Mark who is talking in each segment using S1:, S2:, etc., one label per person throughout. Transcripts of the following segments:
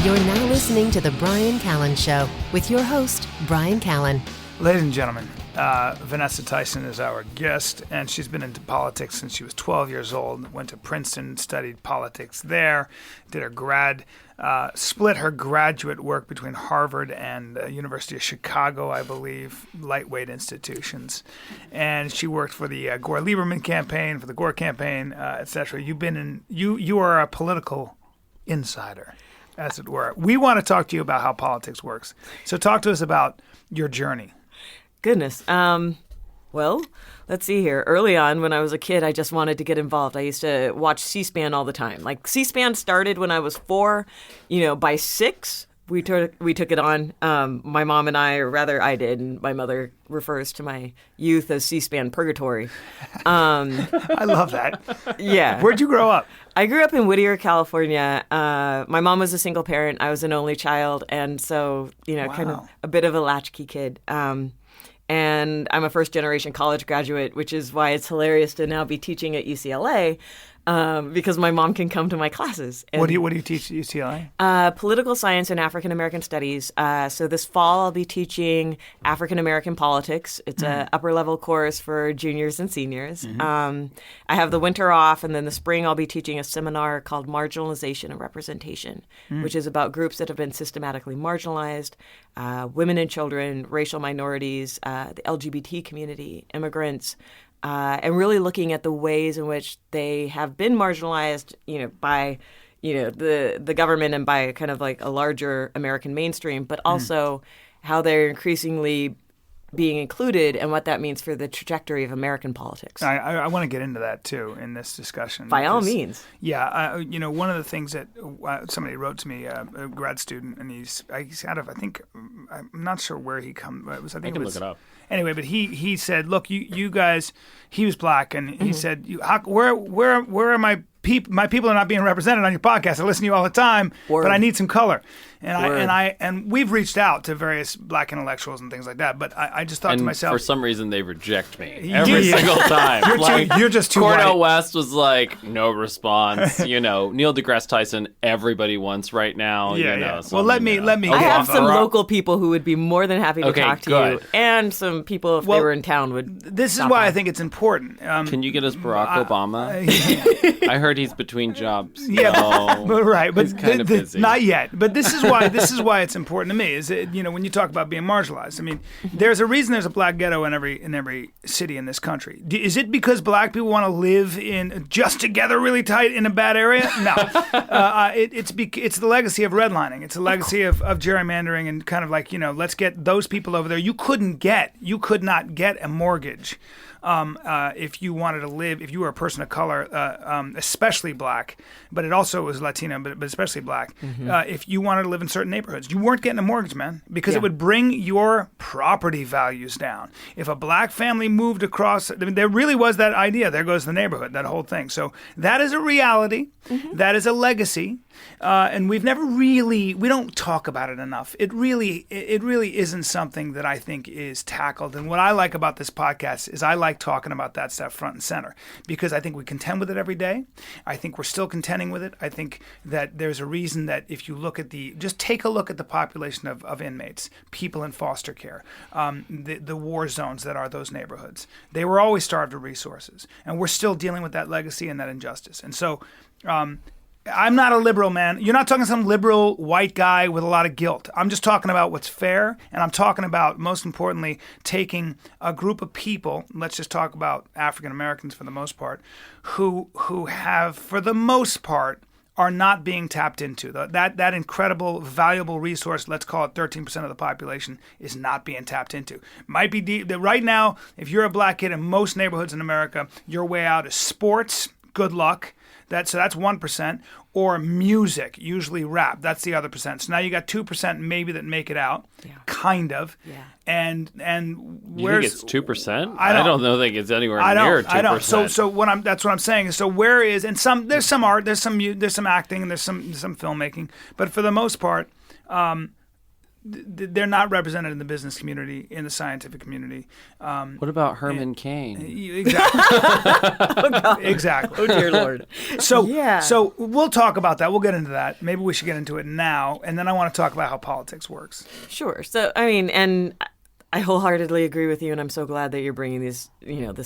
S1: You're now listening to The Bryan Callen Show with your host, Bryan Callen.
S2: Ladies and gentlemen, Vanessa Tyson is our guest, and she's been into politics since she was 12 years old. Went to Princeton, studied politics there, did her split her graduate work between Harvard and University of Chicago, I believe, lightweight institutions. And she worked for the Gore-Lieberman campaign, for the Gore campaign, etc. You are a political insider, as it were. We want to talk to you about how politics works. So talk to us about your journey.
S3: Goodness. Well, let's see here. Early on, when I was a kid, I just wanted to get involved. I used to watch C-SPAN all the time. Like, C-SPAN started when I was 4. By 6, we took it on. My mom and I, or rather I did, and my mother refers to my youth as C-SPAN purgatory.
S2: I love that.
S3: Yeah.
S2: Where'd you grow up?
S3: I grew up in Whittier, California. My mom was a single parent. I was an only child. And so, kind of a bit of a latchkey kid. And I'm a first-generation college graduate, which is why it's hilarious to now be teaching at UCLA, because my mom can come to my classes. And,
S2: what do you teach at UCLA?
S3: Political science and African-American studies. So this fall I'll be teaching African-American politics. It's an upper-level course for juniors and seniors. I have the winter off, and then the spring I'll be teaching a seminar called Marginalization and Representation, which is about groups that have been systematically marginalized, women and children, racial minorities, the LGBT community, immigrants, and really looking at the ways in which they have been marginalized, by, the government and by kind of like a larger American mainstream, but also how they're increasingly being included and what that means for the trajectory of American politics.
S2: I want to get into that, too, in this discussion.
S3: By all means.
S2: Yeah. One of the things that somebody wrote to me, a grad student, and he's out of, I think, I'm not sure where he comes. I can
S4: look it up.
S2: Anyway, but he said, look, you guys, he was black, and he said, where are my people? My people are not being represented on your podcast. I listen to you all the time, but I need some color. And we've reached out to various black intellectuals and things like that, but I just thought to myself,
S4: for some reason they reject me every single time.
S2: You're just too
S4: Cornell
S2: white.
S4: West was like, no response. Neil deGrasse Tyson, everybody wants right now. So
S2: well, let me.
S3: I have some local people who would be more than happy to talk to you, and some people if they were in town would.
S2: This is why I think it's important.
S4: Can you get us Barack Obama? I heard he's between jobs.
S2: Yeah, right, but
S4: he's kind of busy.
S2: Not yet. But this is why it's important to me. Is that, when you talk about being marginalized, I mean, there's a reason there's a black ghetto in every city in this country. Is it because black people want to live in just together really tight in a bad area? No, it's the legacy of redlining. It's the legacy of gerrymandering and kind of like let's get those people over there. You could not get a mortgage. If you wanted to live, if you were a person of color, especially black, but it also was Latino, but especially black, if you wanted to live in certain neighborhoods, you weren't getting a mortgage, man, because it would bring your property values down. If a black family moved across, there really was that idea, there goes the neighborhood, that whole thing. So that is a reality. That is a legacy. And we don't talk about it enough. It really isn't something that I think is tackled. And what I like about this podcast is I like talking about that stuff front and center, because I think we contend with it every day. I think we're still contending with it. I think that there's a reason that if you look at just take a look at the population of inmates, people in foster care, the war zones that are those neighborhoods, they were always starved of resources. And we're still dealing with that legacy and that injustice. And so, I'm not a liberal, man. You're not talking some liberal white guy with a lot of guilt. I'm just talking about what's fair, and I'm talking about, most importantly, taking a group of people, let's just talk about African Americans for the most part, who have, for the most part, are not being tapped into. That incredible, valuable resource, let's call it 13% of the population, is not being tapped into. Might be right now, if you're a black kid in most neighborhoods in America, your way out is sports, good luck. So that's 1%, or music, usually rap. That's the other percent. So now you got 2% maybe that make it out, kind of. Yeah. And
S4: you think it's 2%? I don't know that it's anywhere near 2%.
S2: I don't. So that's what I'm saying. So where is, and there's some art, there's some acting, and there's some filmmaking, but for the most part, they're not represented in the business community, in the scientific community.
S4: What about Herman Cain?
S2: Exactly. Exactly.
S3: Oh dear Lord.
S2: So we'll talk about that. We'll get into that. Maybe we should get into it now, and then I want to talk about how politics works.
S3: Sure. So I mean, and I wholeheartedly agree with you, and I'm so glad that you're bringing this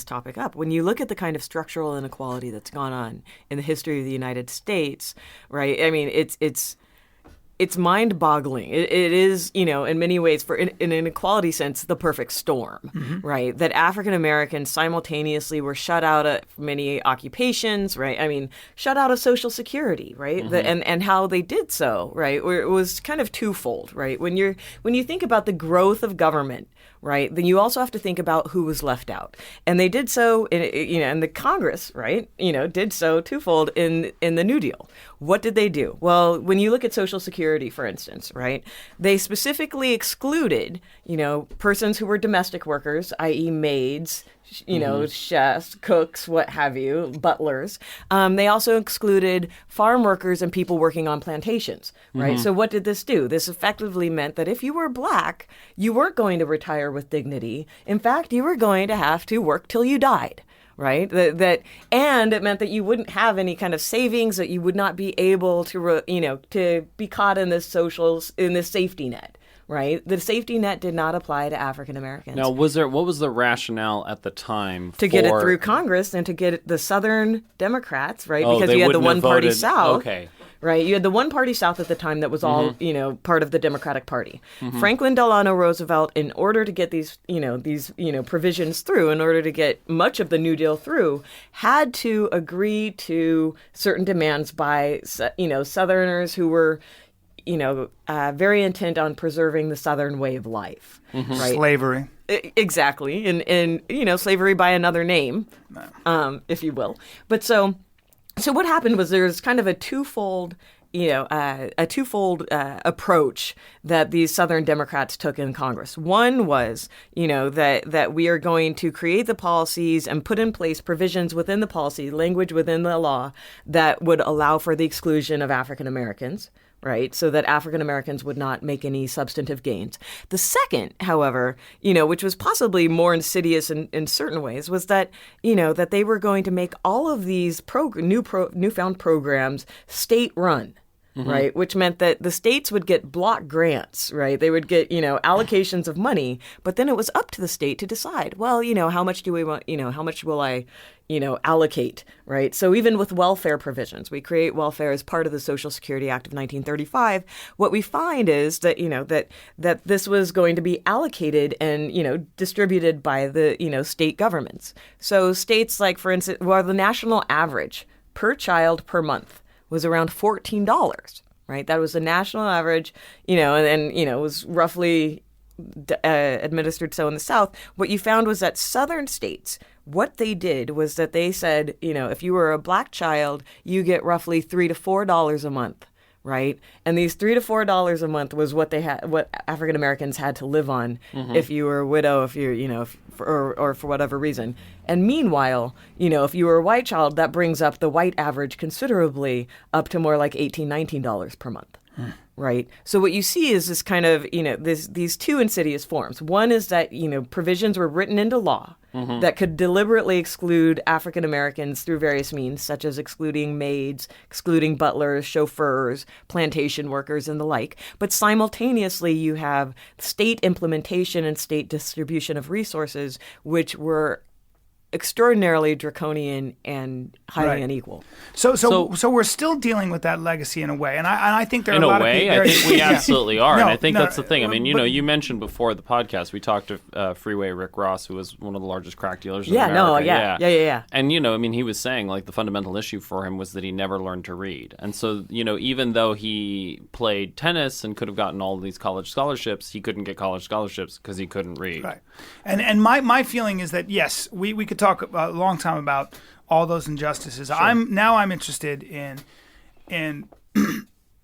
S3: topic up. When you look at the kind of structural inequality that's gone on in the history of the United States, right? I mean, it's mind-boggling. It is, in many ways, in an inequality sense, the perfect storm, right? That African Americans simultaneously were shut out of many occupations, right? I mean, shut out of Social Security, right? And how they did so, right? It was kind of twofold, right? When you think about the growth of government, right, then you also have to think about who was left out, and they did so, and the Congress, right, did so twofold in the New Deal. What did they do? Well, when you look at Social Security, for instance, right, they specifically excluded, persons who were domestic workers, i.e., maids, chefs, cooks, what have you, butlers. They also excluded farm workers and people working on plantations, right? So what did this do? This effectively meant that if you were black, you weren't going to retire with dignity. In fact, you were going to have to work till you died. Right. And it meant that you wouldn't have any kind of savings, that you would not be able to, to be caught in this safety net. Right. The safety net did not apply to African Americans.
S4: Now, what was the rationale at the time
S3: to get it through Congress and to get the Southern Democrats, right?
S4: Oh,
S3: because you had the one-party South.
S4: Okay.
S3: Right, you had the one-party South at the time that was all, part of the Democratic Party. Franklin Delano Roosevelt, in order to get these provisions through, in order to get much of the New Deal through, had to agree to certain demands by, Southerners who were, very intent on preserving the Southern way of life. Right?
S2: Slavery.
S3: Exactly, and slavery by another name, if you will. But so what happened was there's kind of a twofold approach that these Southern Democrats took in Congress. One was, that we are going to create the policies and put in place provisions within the policy, language within the law that would allow for the exclusion of African Americans. Right, so that African Americans would not make any substantive gains. The second, however, which was possibly more insidious in certain ways, was that, that they were going to make all of these newfound programs state-run. Right, which meant that the states would get block grants, right? They would get, allocations of money, but then it was up to the state to decide, well, how much do we want, how much will I, allocate, right? So even with welfare provisions, we create welfare as part of the Social Security Act of 1935. What we find is that, that this was going to be allocated and, distributed by the, state governments. So states like, for instance, the national average per child per month was around $14, right? That was the national average, and it was roughly administered so in the South. What you found was that Southern states, what they did was that they said, if you were a black child, you get roughly $3 to $4 a month, right? And these $3 to $4 a month was what what African Americans had to live on if you were a widow, if you're, or for whatever reason. And meanwhile, if you were a white child, that brings up the white average considerably up to more like $18, $19 per month. Right. So what you see is this kind of, these two insidious forms. One is that, provisions were written into law that could deliberately exclude African Americans through various means, such as excluding maids, excluding butlers, chauffeurs, plantation workers, and the like. But simultaneously, you have state implementation and state distribution of resources, which were extraordinarily draconian and highly unequal.
S2: So we're still dealing with that legacy in a way, and I think there are
S4: in
S2: a lot
S4: a way,
S2: of people.
S4: I think we absolutely are,
S2: No,
S4: and I think
S2: no,
S4: that's the thing. I mean,
S2: but-
S4: you mentioned before the podcast, we talked to Freeway Rick Ross, who was one of the largest crack dealers in America.
S3: Yeah.
S4: And he was saying like the fundamental issue for him was that he never learned to read, and so even though he played tennis and could have gotten all of these college scholarships, he couldn't get college scholarships because he couldn't read.
S2: Right, and my feeling is that yes, we could talk a long time about all those injustices. Sure. I'm interested in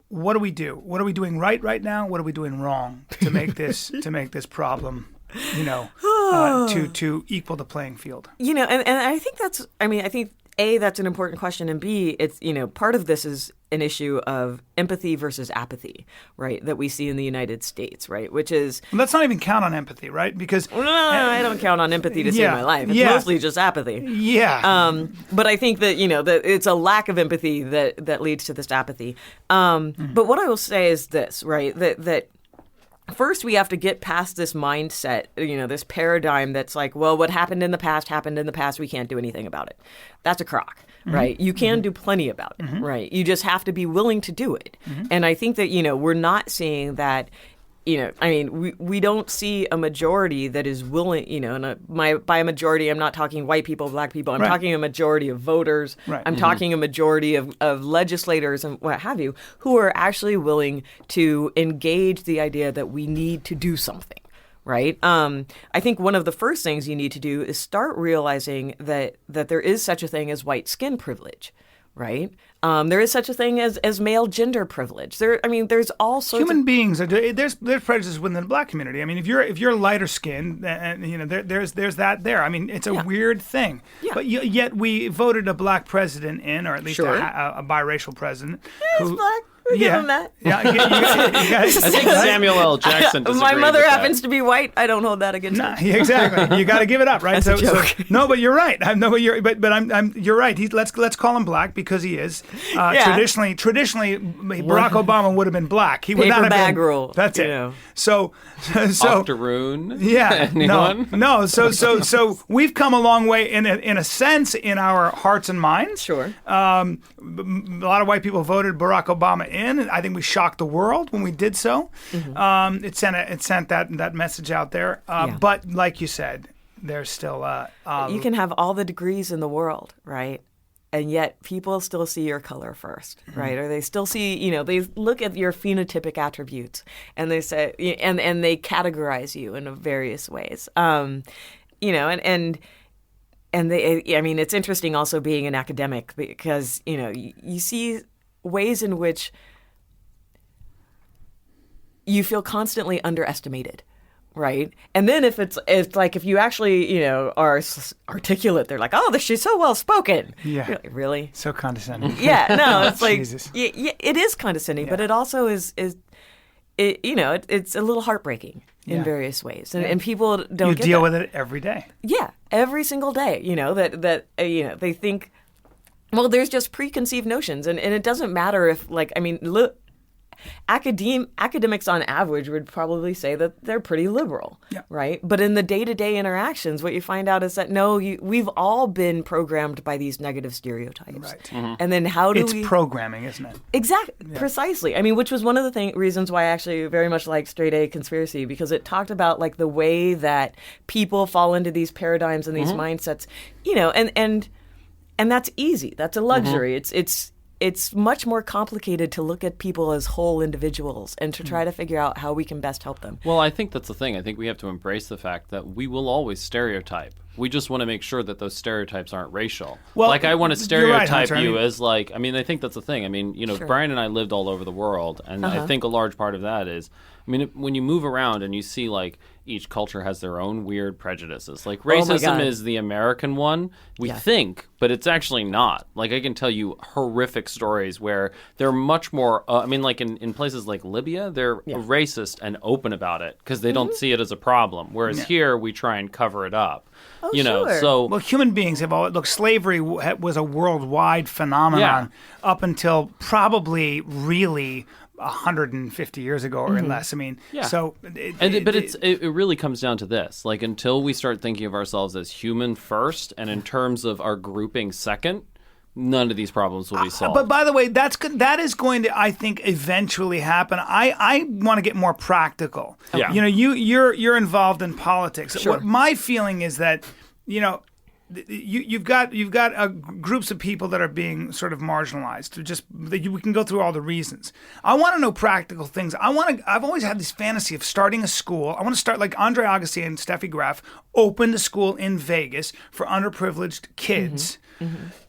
S2: what do we do? What are we doing right now? What are we doing wrong to make this problem, to equal the playing field? And
S3: I think that's. I think A, that's an important question, and B, it's part of this is an issue of empathy versus apathy, right, that we see in the United States, right, which is...
S2: Well, let's not even count on empathy, right? Because...
S3: No, I don't count on empathy to save my life. It's mostly just apathy.
S2: Yeah.
S3: But I think that, that it's a lack of empathy that leads to this apathy. But what I will say is this, right, that first, we have to get past this mindset, this paradigm that's like, well, what happened in the past, we can't do anything about it. That's a crock, right? You can do plenty about it, right? You just have to be willing to do it. And I think that, we're not seeing that, we don't see a majority that is willing, and by a majority, I'm not talking white people, black people. I'm talking a majority of voters.
S2: Right.
S3: I'm talking a majority of legislators and what have you, who are actually willing to engage the idea that we need to do something. Right. I think one of the first things you need to do is start realizing that there is such a thing as white skin privilege. Right. There is such a thing as male gender privilege. There's all sorts
S2: human
S3: of
S2: beings are there's prejudice within the black community. I mean, if you're lighter skinned, and there's that there. I mean, it's a weird thing. Yeah. But yet we voted a black president in, or at least a biracial president.
S3: He's black. We give him that.
S2: Yeah, you guys,
S4: I think Samuel L. Jackson disagreed
S3: My mother
S4: with
S3: happens
S4: that.
S3: to be white. I don't hold that against her.
S2: Exactly. You got to give it up, right?
S3: That's a joke.
S2: No, but you're right. You're right. Let's call him black because he is. Traditionally, Barack Obama would have been black. He would not have
S3: bag
S2: been.
S3: rule.
S2: That's it. So
S4: Octoroon?
S2: Yeah.
S4: Anyone?
S2: No. So we've come a long way in a sense in our hearts and minds.
S3: Sure.
S2: A lot of white people voted Barack Obama in, and I think we shocked the world when we did so. It sent that message out there. But like you said, there's still
S3: you can have all the degrees in the world, right? And yet people still see your color first, right? Or they still see, they look at your phenotypic attributes and they say, and they categorize you in various ways. And they, it's interesting also being an academic because, you see ways in which you feel constantly underestimated, right? And then if it's like if you actually are articulate, they're like, oh, she's so well spoken.
S2: Yeah,
S3: you're like, really?
S2: So condescending.
S3: Yeah, no, it's like
S2: Jesus.
S3: It is condescending, but it also is it's a little heartbreaking in various ways, and people don't.
S2: You
S3: get
S2: deal
S3: that.
S2: with it every day.
S3: Yeah, every single day. That they think. Well, there's just preconceived notions, and it doesn't matter if, look, academics on average would probably say that they're pretty liberal, right? But in the day-to-day interactions, what you find out is that, no, we've all been programmed by these negative stereotypes. Right. And then
S2: It's programming, isn't it?
S3: Exactly, precisely. Which was one of the reasons why I actually very much like Straight A Conspiracy, because it talked about, the way that people fall into these paradigms and these mindsets, and that's easy. That's a luxury. It's much more complicated to look at people as whole individuals and to try to figure out how we can best help them.
S4: Well, I think that's the thing. I think we have to embrace the fact that we will always stereotype. We just want to make sure that those stereotypes aren't racial.
S2: Well,
S4: I want to stereotype
S2: Hunter.
S4: you as I think that's the thing.
S3: Sure.
S4: Brian and I lived all over the world, and I think a large part of that is, when you move around and you see each culture has their own weird prejudices. Racism is the American one, we think, but it's actually not. I can tell you horrific stories where they're much more, in places like Libya, they're racist and open about it because they don't see it as a problem. Whereas here, we try and cover it up.
S3: Oh, sure.
S2: Well, human beings have always, slavery was a worldwide phenomenon up until probably really 150 years ago or less. So
S4: it really comes down to this. Until we start thinking of ourselves as human first and in terms of our grouping second, none of these problems will be solved.
S2: But by the way, that is going to, I think, eventually happen. I want to get more practical.
S4: Yeah.
S2: You're involved in politics.
S3: Sure.
S2: What my feeling is that, you've got groups of people that are being sort of marginalized. We can go through all the reasons. I want to know practical things. I've always had this fantasy of starting a school. I want to start like Andre Agassi and Steffi Graf opened a school in Vegas for underprivileged kids.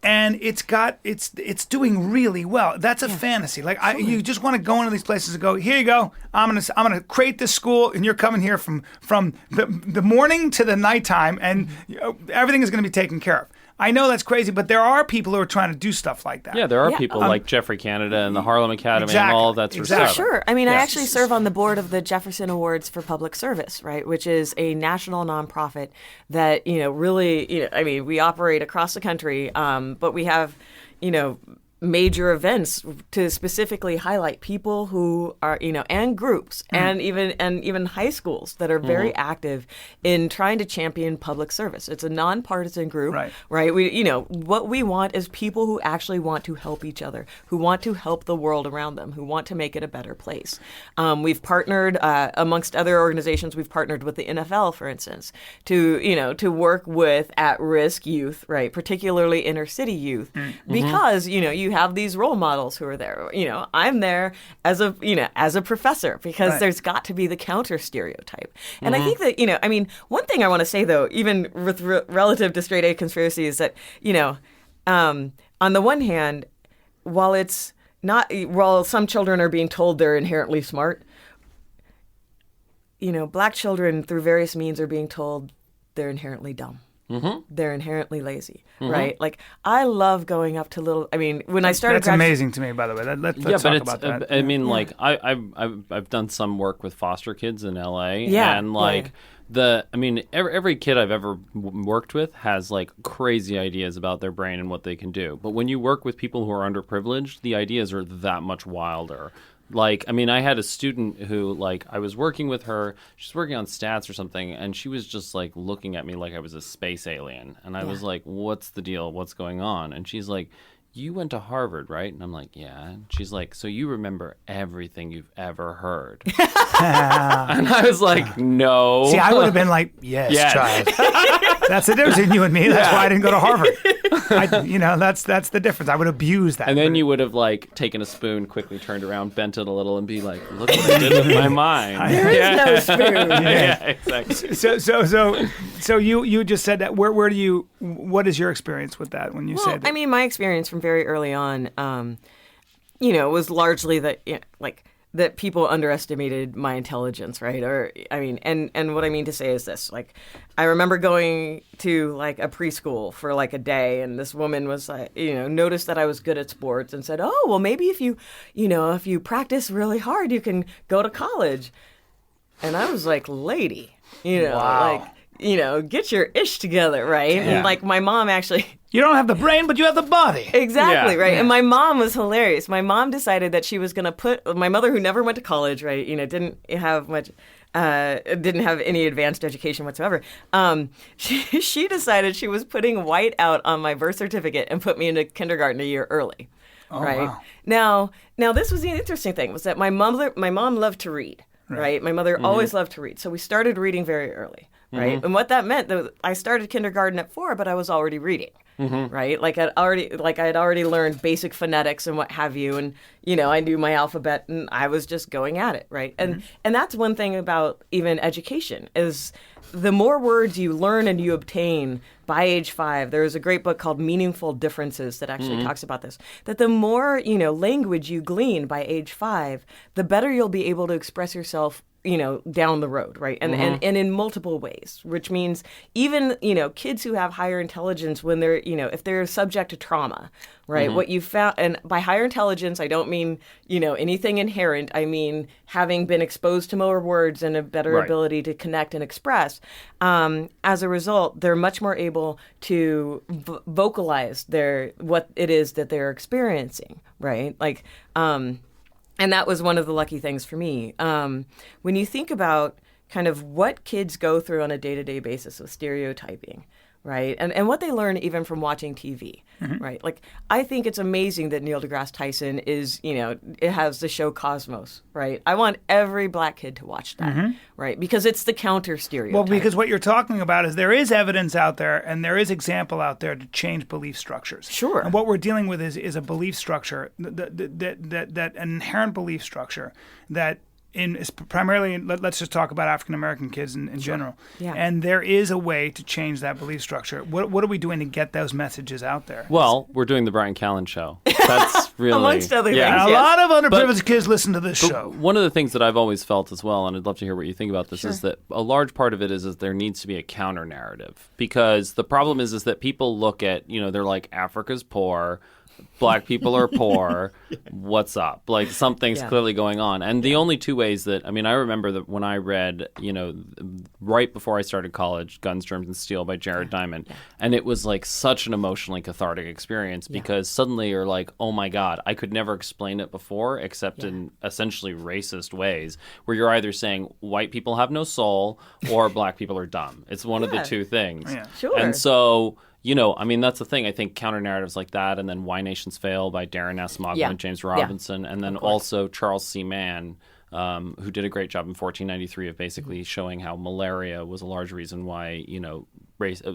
S2: And it's doing really well. That's a fantasy. You just want to go into these places and go, here you go. I'm gonna create this school, and you're coming here from the morning to the nighttime, and everything is going to be taken care of. I know that's crazy, but there are people who are trying to do stuff like that.
S4: Yeah, there are
S3: Yeah.
S4: people like Jeffrey Canada and the Harlem Academy
S2: Exactly.
S4: and all of that sort of
S2: Exactly.
S4: stuff.
S3: Sure. I mean, I
S2: Yes.
S3: actually serve on the board of the Jefferson Awards for Public Service, right, which is a national nonprofit that, really, I mean, we operate across the country, but we have, major events to specifically highlight people who are, and groups and even high schools that are very active in trying to champion public service. It's a nonpartisan group, right? We, what we want is people who actually want to help each other, who want to help the world around them, who want to make it a better place. We've partnered, amongst other organizations, we've partnered with the NFL, for instance, to work with at-risk youth, right, particularly inner city youth, because, you have these role models who are there. I'm there as a professor because there's got to be the counter stereotype. And I think that, one thing I want to say though, even with relative to straight A conspiracy is that, on the one hand, while some children are being told they're inherently smart, black children through various means are being told they're inherently dumb. They're inherently lazy, right? Like, I love going up to when I started...
S2: That's amazing to me, by the way. Let's talk about that.
S4: I mean, like, I've done some work with foster kids in LA, and every kid I've ever worked with has like crazy ideas about their brain and what they can do. But when you work with people who are underprivileged, the ideas are that much wilder. Like, I had a student who, like, I was working with her. She's working on stats or something, and she was just, like, looking at me like I was a space alien. And I was like, what's the deal? What's going on? And she's like, you went to Harvard, right? And I'm like, yeah. And she's like, so you remember everything you've ever heard. And I was like, no.
S2: See, I would have been like, yes. Child. That's the difference in you and me. That's why I didn't go to Harvard. That's the difference. I would abuse that.
S4: And then you would have, like, taken a spoon, quickly turned around, bent it a little, and be like, look what I did with my mind.
S3: There is no spoon.
S4: Yeah, exactly.
S2: So you just said that. What is your experience with that when you say that?
S3: My experience from very early on, was largely that, that people underestimated my intelligence, right? And what I mean to say is this: like, I remember going to like a preschool for like a day, and this woman was like, noticed that I was good at sports and said, "Oh, well, maybe if you practice really hard, you can go to college." And I was like, "Lady,
S2: Wow.
S3: Get your ish together, right?"
S2: Yeah.
S3: And like my mom actually.
S2: You don't have the brain, but you have the body.
S3: Exactly,
S4: Yeah.
S3: right.
S2: Yeah.
S3: And my mom was hilarious. My mom decided that she was going to put my mother, who never went to college, right? Didn't have much, didn't have any advanced education whatsoever. She decided she was putting white out on my birth certificate and put me into kindergarten a year early.
S2: Oh,
S3: right.
S2: wow.
S3: Now this was the interesting thing, was that my mom loved to read. Right. My mother always loved to read, so we started reading very early. Right. And what that meant, I started kindergarten at 4, but I was already reading. Right. Like I had already learned basic phonetics and what have you. And, I knew my alphabet and I was just going at it. Right. And that's one thing about even education is the more words you learn and you obtain by age 5, there is a great book called Meaningful Differences that actually talks about this, that the more, language you glean by age 5, the better you'll be able to express yourself down the road, right? And in multiple ways, which means even, kids who have higher intelligence when they're, if they're subject to trauma, right? What you found, and by higher intelligence, I don't mean, anything inherent. I mean, having been exposed to more words and a better ability to connect and express. As a result, they're much more able to vocalize what it is that they're experiencing, right? Like, and that was one of the lucky things for me. When you think about kind of what kids go through on a day-to-day basis with stereotyping, right? And what they learn even from watching TV, right? Like, I think it's amazing that Neil deGrasse Tyson is, it has the show Cosmos, right? I want every black kid to watch that, right? Because it's the counter stereotype.
S2: Well, because what you're talking about is there is evidence out there and there is example out there to change belief structures.
S3: Sure.
S2: And what we're dealing with is a belief structure, that inherent belief structure that primarily, let's just talk about African American kids in general.
S3: Yeah.
S2: And there is a way to change that belief structure. What are we doing to get those messages out there?
S4: Well, we're doing the Bryan Callen show. That's really
S3: Amongst other things.
S2: And a
S3: Yes.
S2: lot of underprivileged kids listen to this
S4: But
S2: show.
S4: one of the things that I've always felt as well, and I'd love to hear what you think about this, is that a large part of it is there needs to be a counter narrative, because the problem is that people look at, they're like, Africa's poor, Black people are poor, what's up? Like, something's clearly going on. And the only two ways that, I remember that when I read, right before I started college, Guns, Germs, and Steel by Jared Diamond, and it was like such an emotionally cathartic experience, because suddenly you're like, oh my God, I could never explain it before except in essentially racist ways, where you're either saying white people have no soul or Black people are dumb. It's one of the two things.
S2: Yeah.
S3: Sure.
S4: And so... that's the thing. I think counter narratives like that, and then Why Nations Fail by Darren S. Moglen and James Robinson, and then also Charles C. Mann, who did a great job in 1493 of basically showing how malaria was a large reason why,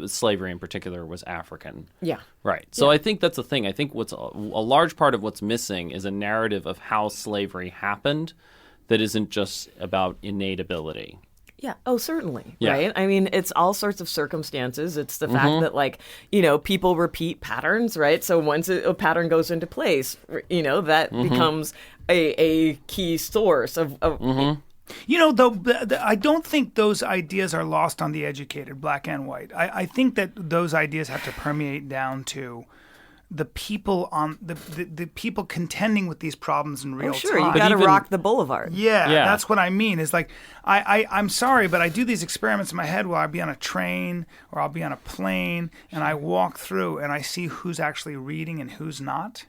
S4: slavery in particular was African.
S3: Yeah.
S4: Right. So I think that's the thing. I think what's a large part of what's missing is a narrative of how slavery happened that isn't just about innate ability.
S3: Yeah. Oh, certainly.
S4: Yeah.
S3: Right. It's all sorts of circumstances. It's the fact that, people repeat patterns, right? So once a pattern goes into place, that becomes a key source of
S2: I don't think those ideas are lost on the educated, Black and white. I think that those ideas have to permeate down to the people on the people contending with these problems in real
S3: sure,
S2: time.
S3: you got to rock the boulevard.
S2: Yeah, that's what I mean. Is like I'm sorry, but I do these experiments in my head where I'll be on a train or I'll be on a plane and I walk through and I see who's actually reading and who's not.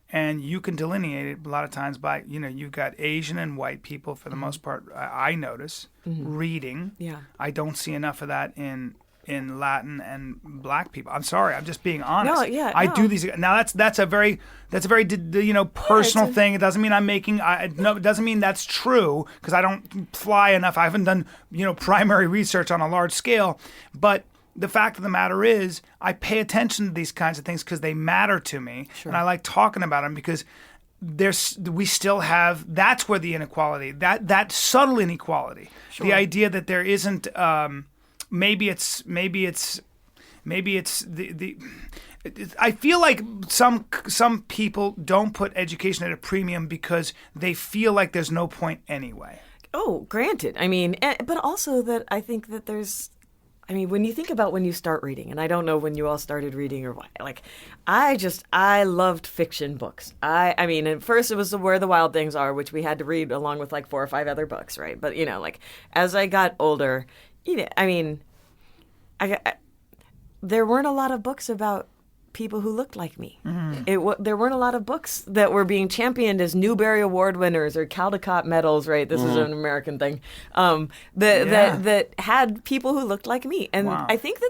S2: And you can delineate it a lot of times by, you've got Asian and white people for the most part, I notice, reading.
S3: Yeah.
S2: I don't see enough of that in Latin and Black people. I'm sorry, I'm just being honest. I do these now. That's a very personal thing. It doesn't mean I'm making. It doesn't mean that's true because I don't fly enough. I haven't done primary research on a large scale. But the fact of the matter is, I pay attention to these kinds of things because they matter to me, and I like talking about them because we still have. That's where the inequality, that subtle inequality, the idea that there isn't. Maybe it's the I feel like some people don't put education at a premium because they feel like there's no point anyway.
S3: Oh, granted. But also that I think that there's when you think about when you start reading, and I don't know when you all started reading or why, I loved fiction books. At first it was Where the Wild Things Are, which we had to read along with 4 or 5 other books, right? But, as I got older, there weren't a lot of books about people who looked like me. There weren't a lot of books that were being championed as Newbery Award winners or Caldecott medals, right? This is an American thing. That had people who looked like me. And I think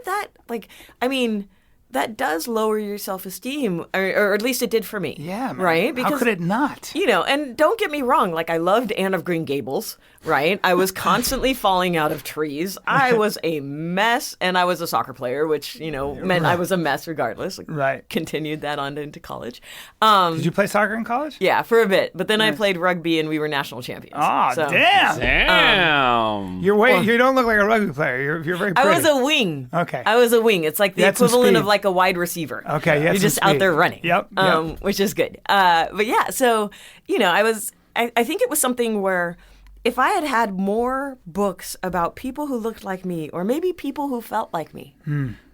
S3: that does lower your self-esteem, or at least it did for me.
S2: Yeah, man.
S3: Right? Because,
S2: how could it not?
S3: And don't get me wrong, I loved Anne of Green Gables, right? I was constantly falling out of trees. I was a mess, and I was a soccer player, which, meant I was a mess regardless.
S2: Right.
S3: Continued that on into college.
S2: Did you play soccer in college?
S3: Yeah, for a bit. But then I played rugby, and we were national champions.
S2: Oh, damn.
S4: Damn.
S2: You don't look like a rugby player. You're very pretty.
S3: I was a wing.
S2: Okay.
S3: I was a wing. It's like the equivalent of a wide receiver.
S2: Okay,
S3: you're just out there running.
S2: Yep.
S3: Which is good. But yeah, so I think it was something where if I had had more books about people who looked like me, or maybe people who felt like me,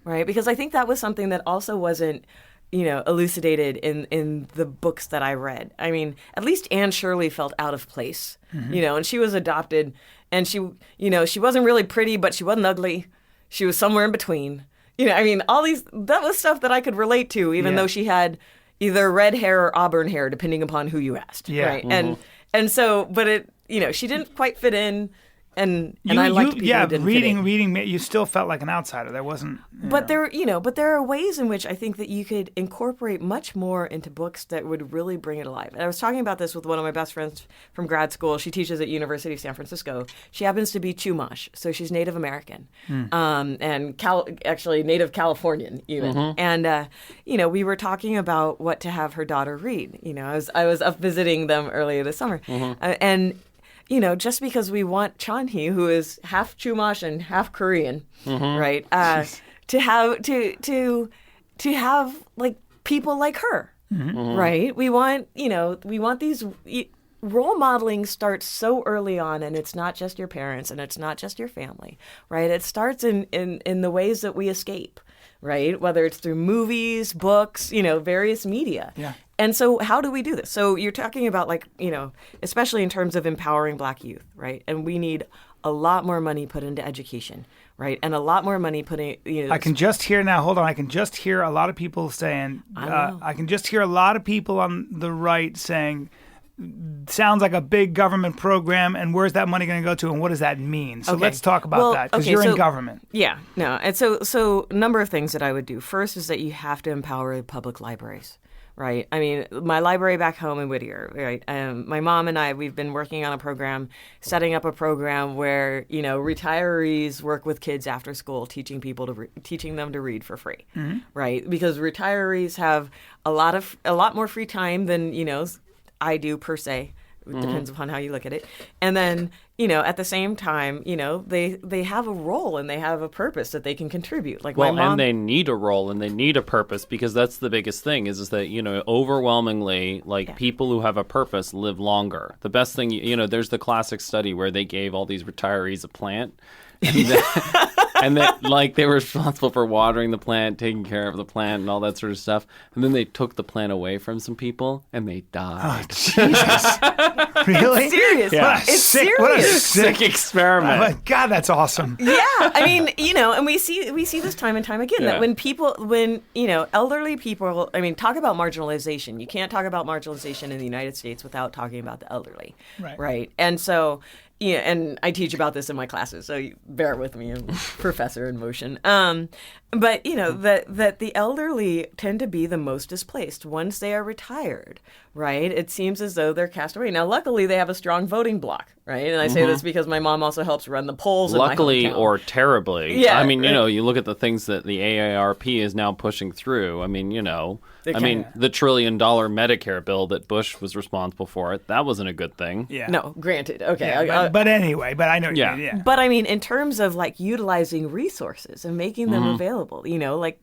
S3: right? Because I think that was something that also wasn't elucidated in the books that I read. At least Anne Shirley felt out of place, and she was adopted, and she wasn't really pretty, but she wasn't ugly. She was somewhere in between. That was stuff that I could relate to, even though she had either red hair or auburn hair, depending upon who you asked. Yeah. Right. And so, but it, she didn't quite fit in. And I liked people who didn't fit in.
S2: reading, you still felt like an outsider. There wasn't.
S3: But there are ways in which I think that you could incorporate much more into books that would really bring it alive. And I was talking about this with one of my best friends from grad school. She teaches at University of San Francisco. She happens to be Chumash, so she's Native American, and actually Native Californian even. And we were talking about what to have her daughter read. I was up visiting them earlier this summer, and just because we want Chun-Hee, who is half Chumash and half Korean, right? To have like people like her, right? We want these role modeling starts so early on, and it's not just your parents and it's not just your family, right? It starts in the ways that we escape, right? Whether it's through movies, books, various media.
S2: Yeah.
S3: And so how do we do this? So you're talking about especially in terms of empowering Black youth, right? And we need a lot more money put into education, right? And a lot more money putting,
S2: I can just hear now, hold on, I can just hear a lot of people saying, I can just hear a lot of people on the right saying, sounds like a big government program, and where's that money going to go to, and what does that mean? So let's talk about that, because you're in government.
S3: Yeah, no. And so a number of things that I would do. First is that you have to empower public libraries. Right. I mean, my library back home in Whittier, right? My mom and I, we've been working on a program, setting up a program where, retirees work with kids after school, teaching them to read for free, right? Because retirees have a lot more free time than, I do per se. It depends upon how you look at it. And then, at the same time, they have a role and they have a purpose that they can contribute. Like my mom,
S4: and they need a role and they need a purpose, because that's the biggest thing is that, overwhelmingly, people who have a purpose live longer. The best thing, there's the classic study where they gave all these retirees a plant. And they were responsible for watering the plant, taking care of the plant, and all that sort of stuff. And then they took the plant away from some people, and they died.
S2: Oh, Jesus. Really?
S3: It's serious.
S2: Yeah.
S3: It's serious.
S2: What a
S4: sick experiment.
S2: Oh my God, that's awesome.
S3: Yeah, I mean, and we see this time and time again that when elderly people, talk about marginalization. You can't talk about marginalization in the United States without talking about the elderly, right? And so. Yeah, and I teach about this in my classes, so you bear with me, I'm a professor in motion. But that the elderly tend to be the most displaced once they are retired, right? It seems as though they're cast away. Now, luckily, they have a strong voting bloc, right? And I say this because my mom also helps run the polls.
S4: Luckily
S3: in my hometown.
S4: or terribly.
S3: Yeah,
S4: you look at the things that the AARP is now pushing through. the $1 trillion Medicare bill that Bush was responsible for, that wasn't a good thing.
S2: Yeah.
S3: No, granted. Okay.
S2: Yeah, but anyway, I know. Yeah.
S3: But in terms of utilizing resources and making them available, I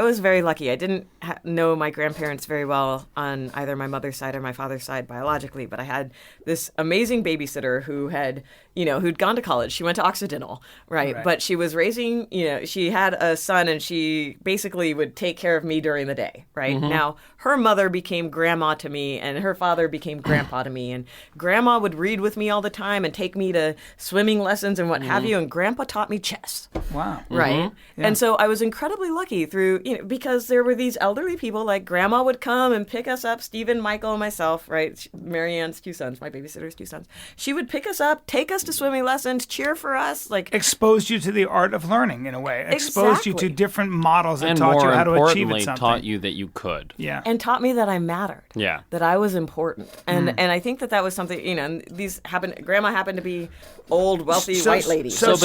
S3: was very lucky. I didn't know my grandparents very well on either my mother's side or my father's side biologically, but I had this amazing babysitter who had, who'd gone to college. She went to Occidental, right? But she was raising, she had a son, and she basically would take care of me during the day, right? Now, her mother became grandma to me, and her father became grandpa to me, and grandma would read with me all the time and take me to swimming lessons and what have you, and grandpa taught me chess.
S2: Wow.
S3: Right? Yeah. And so I was incredibly lucky through, because there were these elderly people, like grandma would come and pick us up, Stephen, Michael, and myself, right? Marianne's 2 sons, my babysitter's 2 sons. She would pick us up, take us to swimming lessons, cheer for us,
S2: exposed you to the art of learning in a way. Exposed you to different models that
S4: and
S2: taught you how to achieve
S4: it.
S2: Something.
S4: Taught you that you could.
S2: Yeah.
S3: And taught me that I mattered.
S4: Yeah.
S3: That I was important. And I think that was something, and these grandma happened to be old, wealthy white lady.
S2: So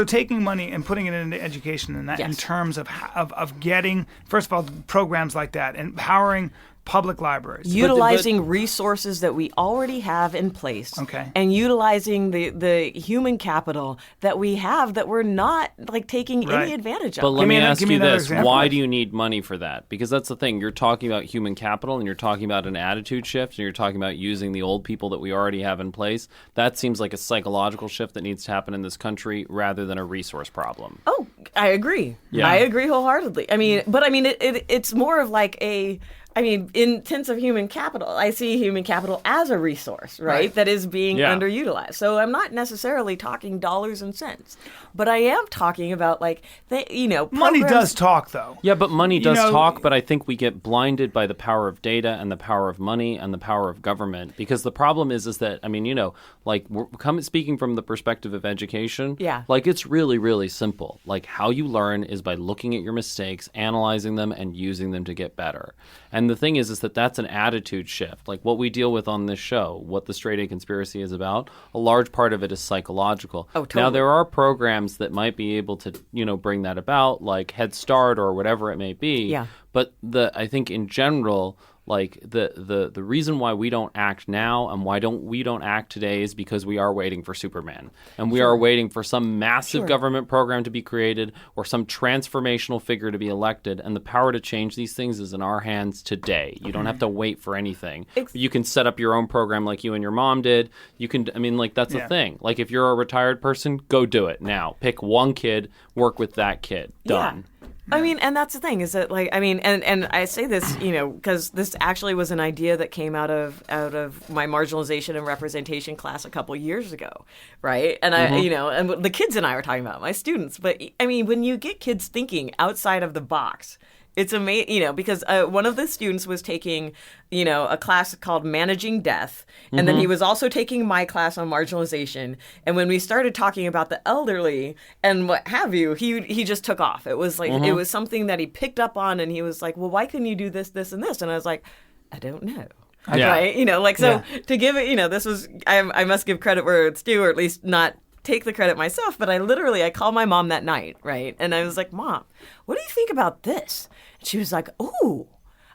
S2: taking money and putting it into education and that in terms of getting, first of all, programs like that, empowering public libraries.
S3: Utilizing resources that we already have in place.
S2: Okay.
S3: And utilizing the human capital that we have that we're not taking any advantage of.
S4: But let me ask you this. Why do you need money for that? Because that's the thing. You're talking about human capital, and you're talking about an attitude shift, and you're talking about using the old people that we already have in place. That seems like a psychological shift that needs to happen in this country rather than a resource problem.
S3: Oh, I agree.
S4: Yeah.
S3: I agree wholeheartedly. It's more of in terms of human capital, I see human capital as a resource, right? That is being underutilized. So I'm not necessarily talking dollars and cents, but I am talking about
S2: money does talk, though.
S4: Yeah, but money does talk, but I think we get blinded by the power of data and the power of money and the power of government, because the problem is that, we're speaking from the perspective of education, it's really, really simple. How you learn is by looking at your mistakes, analyzing them, and using them to get better. And the thing is that that's an attitude shift. What we deal with on this show, what the Straight A Conspiracy is about, a large part of it is psychological.
S3: Oh, totally.
S4: Now, there are programs that might be able to, bring that about, like Head Start or whatever it may be.
S3: Yeah.
S4: But I think in general, Like the reason why we don't act now and why we don't act today is because we are waiting for Superman, and we are waiting for some massive government program to be created or some transformational figure to be elected, and the power to change these things is in our hands today. You don't have to wait for anything. You can set up your own program like you and your mom did. You can, I mean, like, that's the thing. Like, if you're a retired person, go do it now. Pick one kid, work with that kid. Done.
S3: Yeah. I mean, and that's the thing is that, like, I mean, and I say this, you know, because this actually was an idea that came out of my marginalization and representation class a couple years ago, right? And I, you know, and the kids and I were talking about, my students, but I mean, when you get kids thinking outside of the box, it's amazing, you know, because one of the students was taking, you know, a class called Managing Death. And then he was also taking my class on marginalization. And when we started talking about the elderly and what have you, he just took off. It was like, it was something that he picked up on, and he was like, well, why couldn't you do this, this, and this? And I was like, I don't know.
S4: Yeah.
S3: Right? You know, like, so to give it, you know, this was, I must give credit where it's due, or at least not take the credit myself, but I called my mom that night, right? And I was like, Mom, what do you think about this? And she was like, ooh,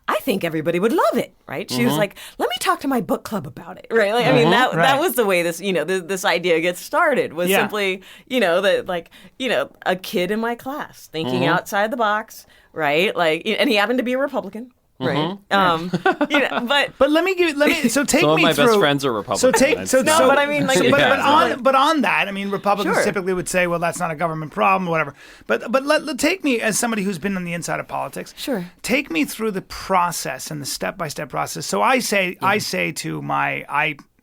S3: I think everybody would love it, right? She was like, let me talk to my book club about it, right? Like, I mean, that was the way this, you know, this idea gets started, was simply, you know, that, like, you know, a kid in my class thinking outside the box, right? Like, and he happened to be a Republican. Right. You know, but
S2: let me so take
S4: Some
S2: me
S4: of my
S2: through.
S4: best friends are Republicans.
S2: But
S3: I mean, like,
S2: but on that, I mean, Republicans typically would say, well, that's not a government problem, or whatever. But let take me, as somebody who's been on the inside of politics.
S3: Sure.
S2: Take me through the process and the step-by-step process. So I say to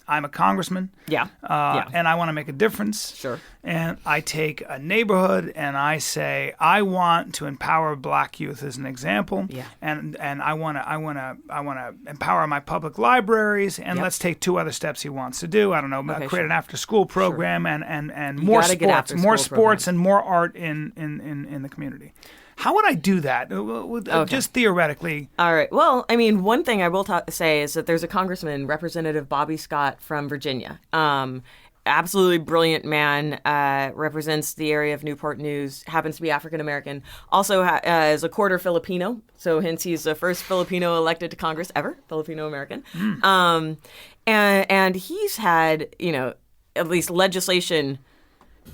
S2: I'm a congressman. And I want to make a difference.
S3: Sure.
S2: And I take a neighborhood and I say, I want to empower black youth as an example.
S3: Yeah.
S2: And I want to empower my public libraries. And let's take two other steps he wants to do. I don't know, create an after-school program and more sports and more art in the community. How would I do that? Just theoretically.
S3: All right. Well, I mean, one thing I will say is that there's a congressman, Representative Bobby Scott from Virginia. Absolutely brilliant man, represents the area of Newport News, happens to be African-American, also is a quarter Filipino, so hence he's the first Filipino elected to Congress ever, Filipino-American. And he's had, you know, at least legislation,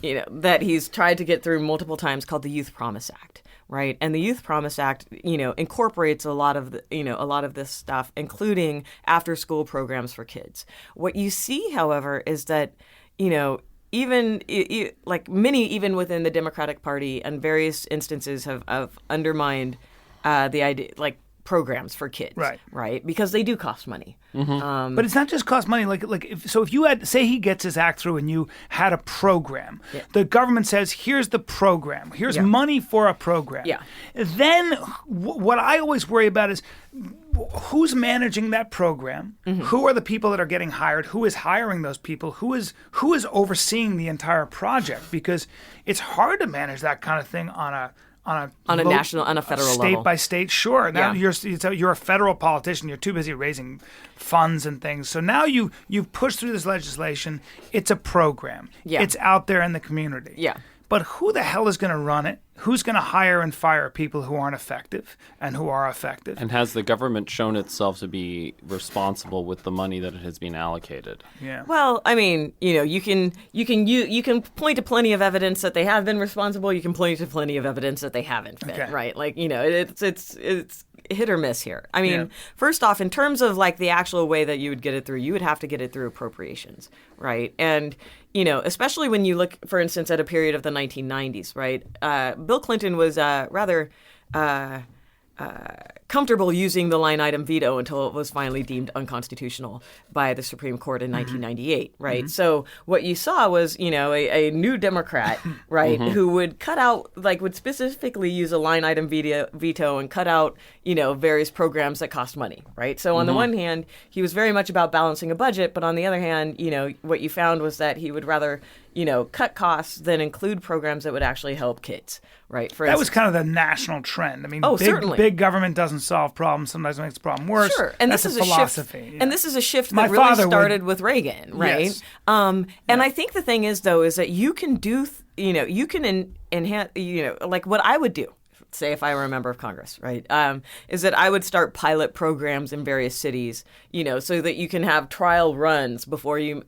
S3: you know, that he's tried to get through multiple times called the Youth Promise Act. Right. And the Youth Promise Act, you know, incorporates a lot of this stuff, including after school programs for kids. What you see, however, is that, you know, even even within the Democratic Party and various instances have undermined the idea, like, programs for kids. Right. Because they do cost money.
S2: But it's not just cost money. If you had, say he gets his act through and you had a program, the government says, here's the program. Here's money for a program. Then what I always worry about is who's managing that program? Who are the people that are getting hired? Who is hiring those people? Who is overseeing the entire project? Because it's hard to manage that kind of thing on a national, on a federal level, state by state. Sure. Now you're a federal politician. You're too busy raising funds and things. So now you've pushed through this legislation. It's a program. It's out there in the community. But who the hell is going to run it? Who's going to hire and fire people who aren't effective and who are effective?
S4: And has the government shown itself to be responsible with the money that it has been allocated?
S3: Well, I mean, you know, you can point to plenty of evidence that they have been responsible. You can point to plenty of evidence that they haven't been. Right? Like, you know, it's hit or miss here. I mean, first off, in terms of, like, the actual way that you would get it through, you would have to get it through appropriations, right? And, you know, especially when you look, for instance, at a period of the 1990s, right? Bill Clinton was rather comfortable using the line item veto until it was finally deemed unconstitutional by the Supreme Court in 1998, right? So what you saw was, you know, a new Democrat, right, who would cut out, like, would specifically use a line item veto and cut out, you know, various programs that cost money, right? So on the one hand, he was very much about balancing a budget, but on the other hand, you know, what you found was that he would rather, you know, cut costs than include programs that would actually help kids, right?
S2: That was kind of the national trend. I mean,
S3: certainly.
S2: Big government doesn't solve problems. Sometimes it makes the problem worse.
S3: Sure, and
S2: that's
S3: this is
S2: a philosophy.
S3: Shift, and this is a shift that really started with Reagan, right?
S2: Yes.
S3: And I think the thing is, though, is that you can do, you know, you can enhance, you know, like what I would do say if I were a member of Congress, right, is that I would start pilot programs in various cities, so that you can have trial runs before you,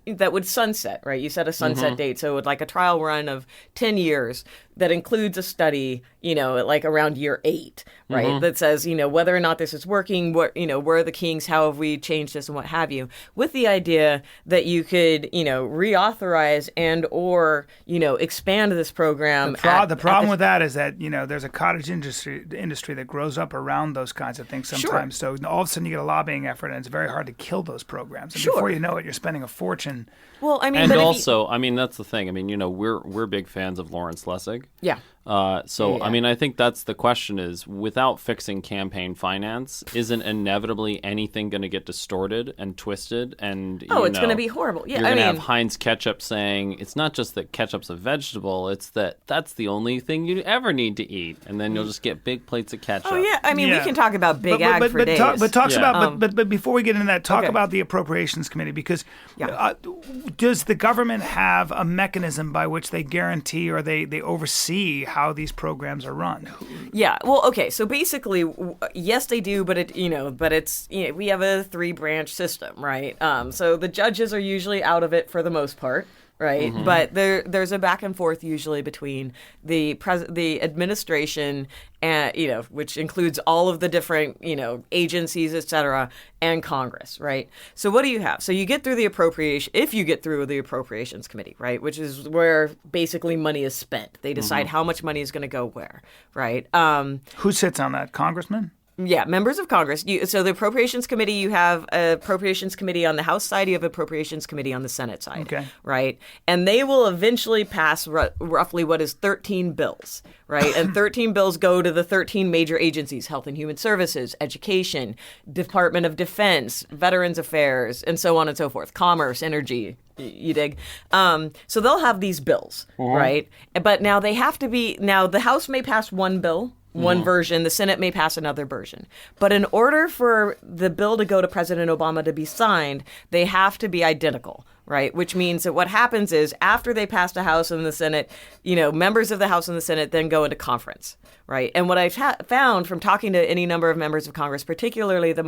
S3: that would sunset, right? You set a sunset date. So like a trial run of 10 years that includes a study, like around year 8, right? That says, whether or not this is working, where are the kinks, how have we changed this and what have you, with the idea that you could, reauthorize and or, expand this program.
S2: The problem with that is that, there's a cottage industry that grows up around those kinds of things sometimes. So all of a sudden you get a lobbying effort, and it's very hard to kill those programs. And before you know it, you're spending a fortune.
S3: Well, I mean,
S4: and also, that's the thing. I mean, we're big fans of Lawrence Lessig.
S3: Yeah.
S4: I mean, I think that's the question is, without fixing campaign finance, isn't inevitably anything going to get distorted and twisted? And
S3: it's going to be horrible. Yeah,
S4: you're going to have Heinz ketchup saying, it's not just that ketchup's a vegetable, it's that that's the only thing you ever need to eat. And then you'll just get big plates of ketchup.
S3: Oh, yeah. I mean, we can talk about big ag for days.
S2: But before we get into that, talk about the Appropriations Committee, because does the government have a mechanism by which they guarantee or they oversee how these programs are run?
S3: Yeah. Well, okay. So basically, yes, they do, but it's we have a 3-branch system, right? So the judges are usually out of it for the most part. Right, but there's a back and forth usually between the administration and which includes all of the different agencies, et cetera, and Congress, right? So what do you have? So you get through the Appropriations Committee, right, which is where basically money is spent. They decide how much money is going to go where, right?
S2: Who sits on that? Congressman?
S3: Yeah, members of Congress. So the Appropriations Committee, you have a Appropriations Committee on the House side, you have Appropriations Committee on the Senate side, right? And they will eventually pass roughly what is 13 bills, right? And 13 bills go to the 13 major agencies: Health and Human Services, Education, Department of Defense, Veterans Affairs, and so on and so forth, Commerce, Energy. You dig? So they'll have these bills, right? But now they have to be, the House may pass one bill, one version, the Senate may pass another version. But in order for the bill to go to President Obama to be signed, they have to be identical, right? Which means that what happens is after they pass the House and the Senate, members of the House and the Senate then go into conference, right? And what I've found from talking to any number of members of Congress, particularly the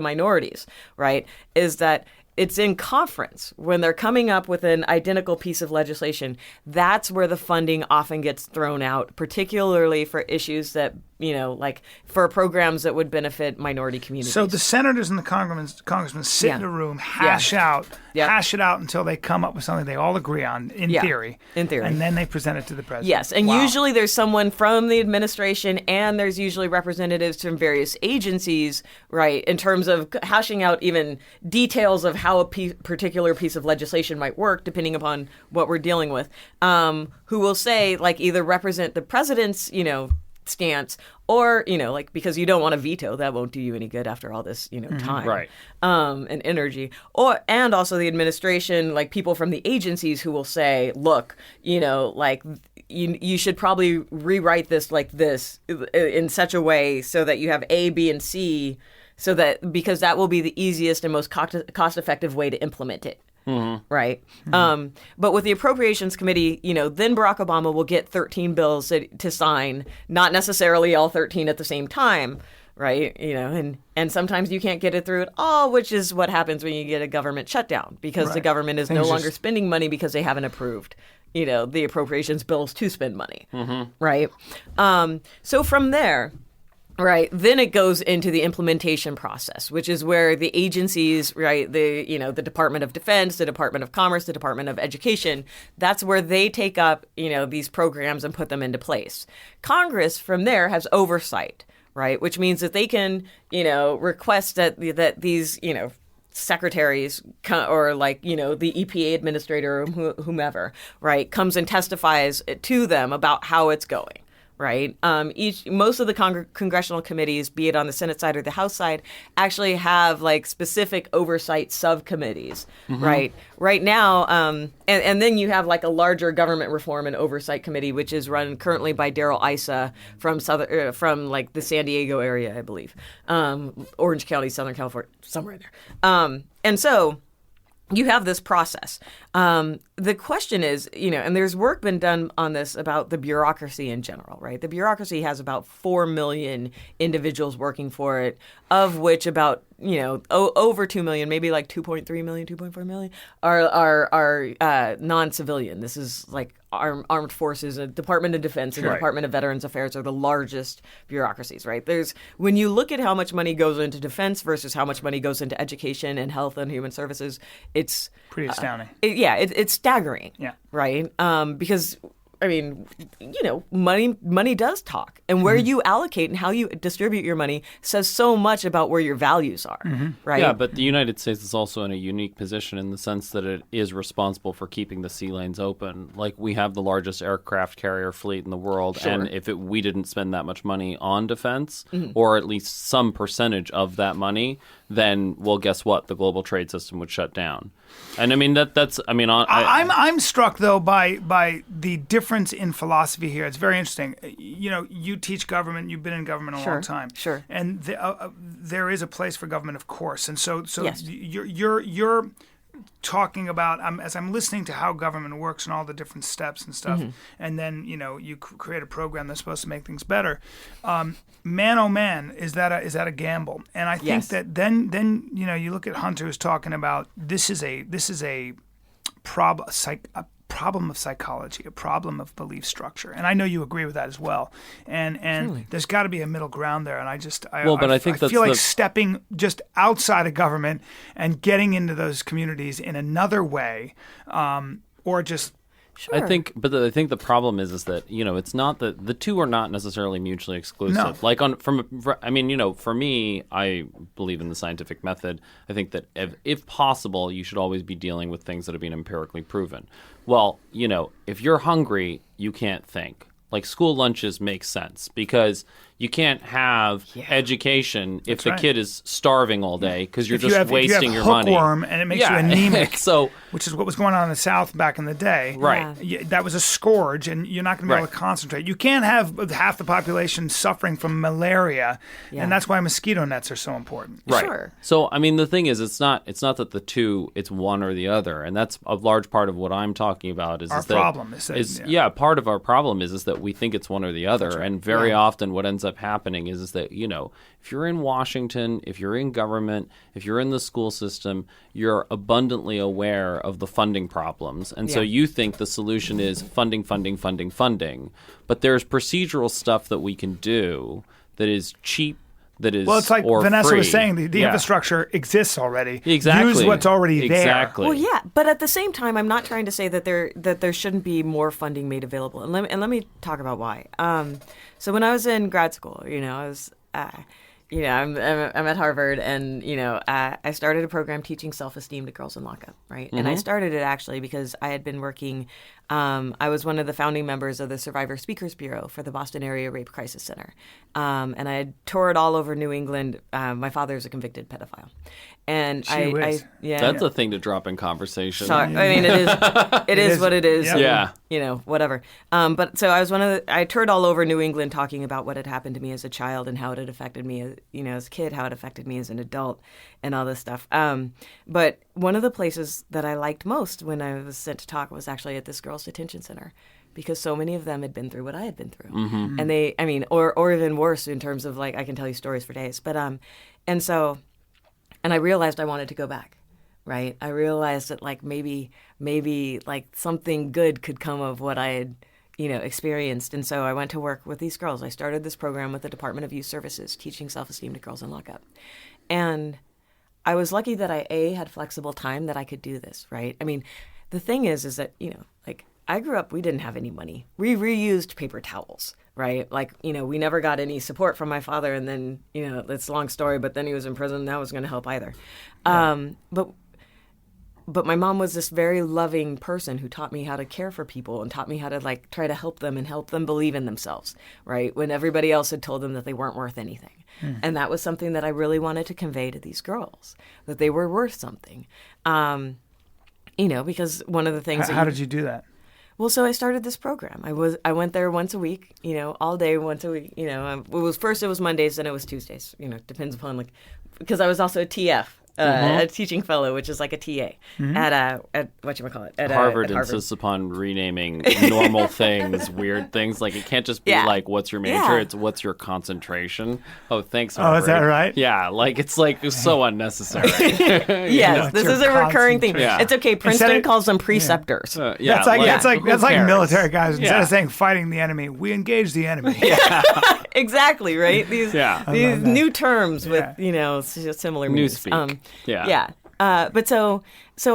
S3: minorities, right, is that it's in conference when they're coming up with an identical piece of legislation. That's where the funding often gets thrown out, particularly for issues that, like for programs that would benefit minority communities.
S2: So the senators and the congressmen sit in a room, hash it out until they come up with something they all agree on, in theory.
S3: In theory.
S2: And then they present it to the president.
S3: Yes, and usually there's someone from the administration and there's usually representatives from various agencies, right, in terms of hashing out even details of how a particular piece of legislation might work, depending upon what we're dealing with, who will say, like, either represent the president's, stance, or because you don't want to veto, that won't do you any good after all this time,
S4: right,
S3: and energy, and also the administration, like people from the agencies who will say, look, you should probably rewrite this like this in such a way so that you have A, B, and C, so that because that will be the easiest and most cost-effective way to implement it. Right. But with the Appropriations Committee, then Barack Obama will get 13 bills to sign, not necessarily all 13 at the same time. Right. And sometimes you can't get it through at all, which is what happens when you get a government shutdown, because the government is no longer spending money because they haven't approved, the appropriations bills to spend money. Right. So from there. Right. Then it goes into the implementation process, which is where the agencies, right, the Department of Defense, the Department of Commerce, the Department of Education, that's where they take up, these programs and put them into place. Congress from there has oversight, right, which means that they can, request that these, secretaries or the EPA administrator or whomever, right, comes and testifies to them about how it's going. Right. Most of the congressional committees, be it on the Senate side or the House side, actually have specific oversight subcommittees. Right. Right now, and then you have a larger government reform and oversight committee, which is run currently by Darrell Issa from the San Diego area, I believe, Orange County, Southern California, somewhere in there. And so you have this process. The question is, and there's work been done on this about the bureaucracy in general, right? The bureaucracy has about 4 million individuals working for it, of which about, over 2 million, maybe like 2.3 million, 2.4 million are non-civilian. This is like armed forces, the Department of Defense and the Department of Veterans Affairs are the largest bureaucracies, right? When you look at how much money goes into defense versus how much money goes into education and health and human services, it's
S2: pretty astounding.
S3: It's staggering.
S2: Yeah.
S3: Right. Because money does talk, and where you allocate and how you distribute your money says so much about where your values are. Right.
S4: Yeah, but the United States is also in a unique position in the sense that it is responsible for keeping the sea lanes open. Like, we have the largest aircraft carrier fleet in the world, and if we didn't spend that much money on defense, or at least some percentage of that money, then, well, guess what? The global trade system would shut down. And I mean I'm
S2: struck though by the difference in philosophy here. It's very interesting. You teach government. You've been in government a long time.
S3: Sure.
S2: And there is a place for government, of course. And so
S3: yes.
S2: you're talking about as I'm listening to how government works and all the different steps and stuff, and then you create a program that's supposed to make things better. Man, oh man, is that a gamble? And I think that then you look at Hunter, who's talking about this is a problem of psychology, a problem of belief structure, and I know you agree with that as well. And
S3: Truly.
S2: There's got to be a middle ground there. And I feel like stepping just outside of government and getting into those communities in another way, or just.
S3: Sure.
S4: I think the problem is that it's not that the two are not necessarily mutually exclusive.
S2: No.
S4: Like for me, I believe in the scientific method. I think that if possible, you should always be dealing with things that have been empirically proven. Well, if you're hungry, you can't think. Like, school lunches make sense because you can't have education if the kid is starving all day because you're just wasting your money.
S2: If you have hookworm and it makes you anemic,
S4: so,
S2: which is what was going on in the South back in the day.
S4: Right.
S2: That was a scourge, and you're not going to be able to concentrate. You can't have half the population suffering from malaria, and that's why mosquito nets are so important.
S4: Right.
S3: Sure.
S4: So, I mean, the thing is, it's not that the two, it's one or the other, and that's a large part of what I'm talking about. Part of our problem is that we think it's one or the other, and very often what ends up happening is that if you're in Washington, if you're in government, if you're in the school system, you're abundantly aware of the funding problems, and so you think the solution is funding. But there's procedural stuff that we can do that is cheap. That is,
S2: well, it's like Vanessa
S4: free.
S2: Was saying, the infrastructure exists already.
S4: Exactly.
S2: Use what's already there.
S4: Exactly.
S3: Well, yeah, but at the same time, I'm not trying to say that there shouldn't be more funding made available. And let me talk about why. So when I was in grad school, I was, I'm at Harvard, and I started a program teaching self-esteem to girls in lockup, right? Mm-hmm. And I started it actually because I had been working. I was one of the founding members of the Survivor Speakers Bureau for the Boston Area Rape Crisis Center, and I had toured all over New England. My father is a convicted pedophile, and
S4: that's a thing to drop in conversation.
S3: Sorry. I mean, it is what it is.
S4: Yeah.
S3: And, whatever. But so I was I toured all over New England talking about what had happened to me as a child and how it had affected me, as a kid, how it affected me as an adult, and all this stuff. But one of the places that I liked most when I was sent to talk was actually at this girls' detention center, because so many of them had been through what I had been through. Mm-hmm. And or even worse in terms of, like, I can tell you stories for days. But, and I realized I wanted to go back, right? I realized that, like, maybe like something good could come of what I had, experienced. And so I went to work with these girls. I started this program with the Department of Youth Services, teaching self-esteem to girls in lockup. And I was lucky that I had flexible time that I could do this, right? I mean, the thing is that, like, I grew up, we didn't have any money. We reused paper towels, right? Like, we never got any support from my father, and then, it's a long story, but then he was in prison, and that wasn't going to help either. Yeah. But my mom was this very loving person who taught me how to care for people and taught me how to, like, try to help them and help them believe in themselves, right? When everybody else had told them that they weren't worth anything. And that was something that I really wanted to convey to these girls, that they were worth something. Because one of the things...
S2: How did you do that?
S3: Well, so I started this program. I went there once a week, all day, once a week. It was Mondays, then it was Tuesdays. Depends upon, like, because I was also a TF a teaching fellow, which is like a TA at whatchamacallit, at
S4: Harvard
S3: at
S4: insists upon renaming normal things, weird things. Like, it can't just be like, what's your major?
S3: Yeah.
S4: It's what's your concentration. Oh, thanks,
S2: Oh,
S4: Harvard.
S2: is that right?
S4: Yeah, like, it's so unnecessary.
S3: Yes, this
S2: your
S3: is a recurring thing.
S2: concentration.
S4: Yeah.
S3: It's okay. Princeton
S2: Instead of-
S3: calls them preceptors.
S2: That's like
S4: who cares?
S2: military guys. Instead
S4: Yeah.
S2: of saying fighting the enemy, we engage the enemy.
S3: Exactly, right? These these new terms with similar meanings.
S4: Newspeak.
S3: But so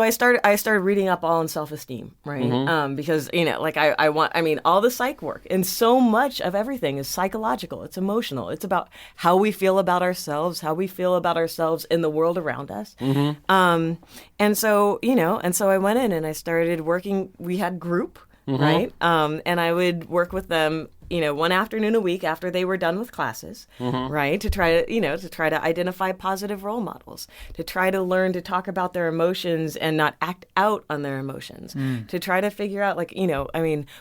S3: I started reading up all on self-esteem, right? Because I mean all the psych work, and so much of everything is psychological. It's emotional. It's about how we feel about ourselves, how we feel about ourselves in the world around us. And so I went in and I started working. We had group, right? And I would work with them, one afternoon a week after they were done with classes, right? To try to identify positive role models, to try to learn to talk about their emotions and not act out on their emotions, to try to figure out,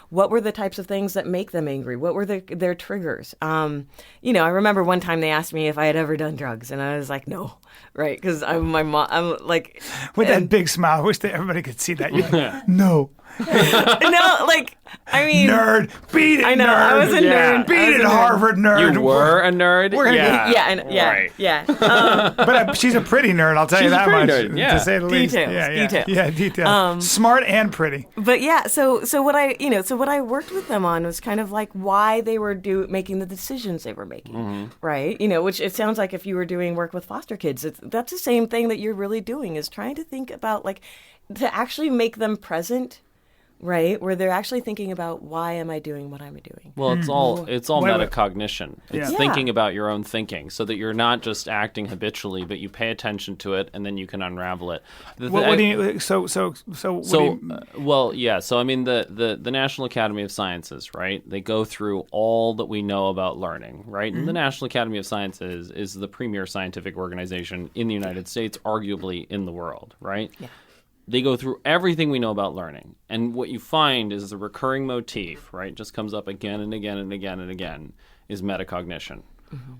S3: what were the types of things that make them angry? What were their triggers? I remember one time they asked me if I had ever done drugs, and I was like, no, right? Because I'm like...
S2: With that big smile. I wish that everybody could see that. No. Nerd. Beat it,
S3: I know,
S2: nerd.
S3: I was a nerd.
S2: Beat
S3: I was
S2: it,
S3: a nerd.
S2: Harvard nerd.
S4: You were a nerd?
S3: Yeah.
S2: But she's a pretty nerd, I'll tell you
S4: She's a
S2: that
S4: pretty
S2: much.
S4: nerd, yeah.
S2: To say the least.
S3: Details.
S2: Yeah, details. Smart and pretty.
S3: But yeah, so what I worked with them on was kind of like why they were making the decisions they were making, right? Which it sounds like if you were doing work with foster kids, that's the same thing that you're really doing, is trying to think about to actually make them present, right? Where they're actually thinking about, why am I doing what I'm doing?
S4: Well, it's all metacognition. It's thinking about your own thinking, so that you're not just acting habitually, but you pay attention to it, and then you can unravel it.
S2: What do you? So
S4: I mean, the National Academy of Sciences, right? They go through all that we know about learning, right? And the National Academy of Sciences is the premier scientific organization in the United States, arguably in the world, right? Yeah. They go through everything we know about learning. And what you find is the recurring motif, right, just comes up again and again and again and again, is metacognition.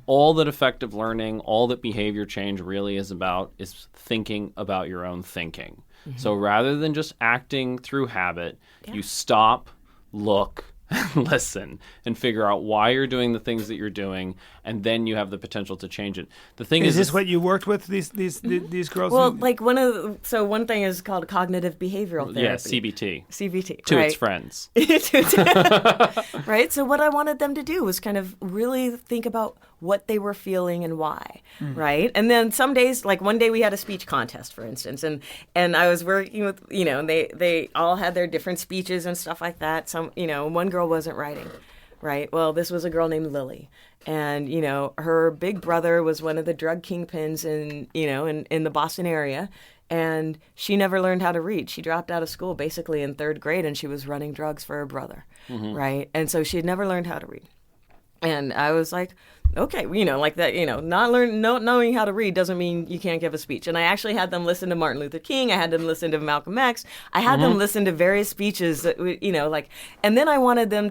S4: All that effective learning, all that behavior change really is about is thinking about your own thinking. So rather than just acting through habit, you stop, look, listen, and figure out why you're doing the things that you're doing, and then you have the potential to change it. The thing is
S2: this what you worked with these girls?
S3: Well, one thing is called cognitive behavioral therapy.
S4: Yeah, CBT.
S3: CBT.
S4: To
S3: right?
S4: its friends.
S3: Right? So what I wanted them to do was kind of really think about what they were feeling and why, right? And then some days, like one day we had a speech contest, for instance, and I was working with, they all had their different speeches and stuff like that. Some, one girl wasn't writing, right? Well, this was a girl named Lily. And, her big brother was one of the drug kingpins in the Boston area. And she never learned how to read. She dropped out of school basically in third grade, and she was running drugs for her brother, right? And so she had never learned how to read. And I was like, okay, not knowing how to read doesn't mean you can't give a speech. And I actually had them listen to Martin Luther King. I had them listen to Malcolm X. I had them listen to various speeches that, and then I wanted them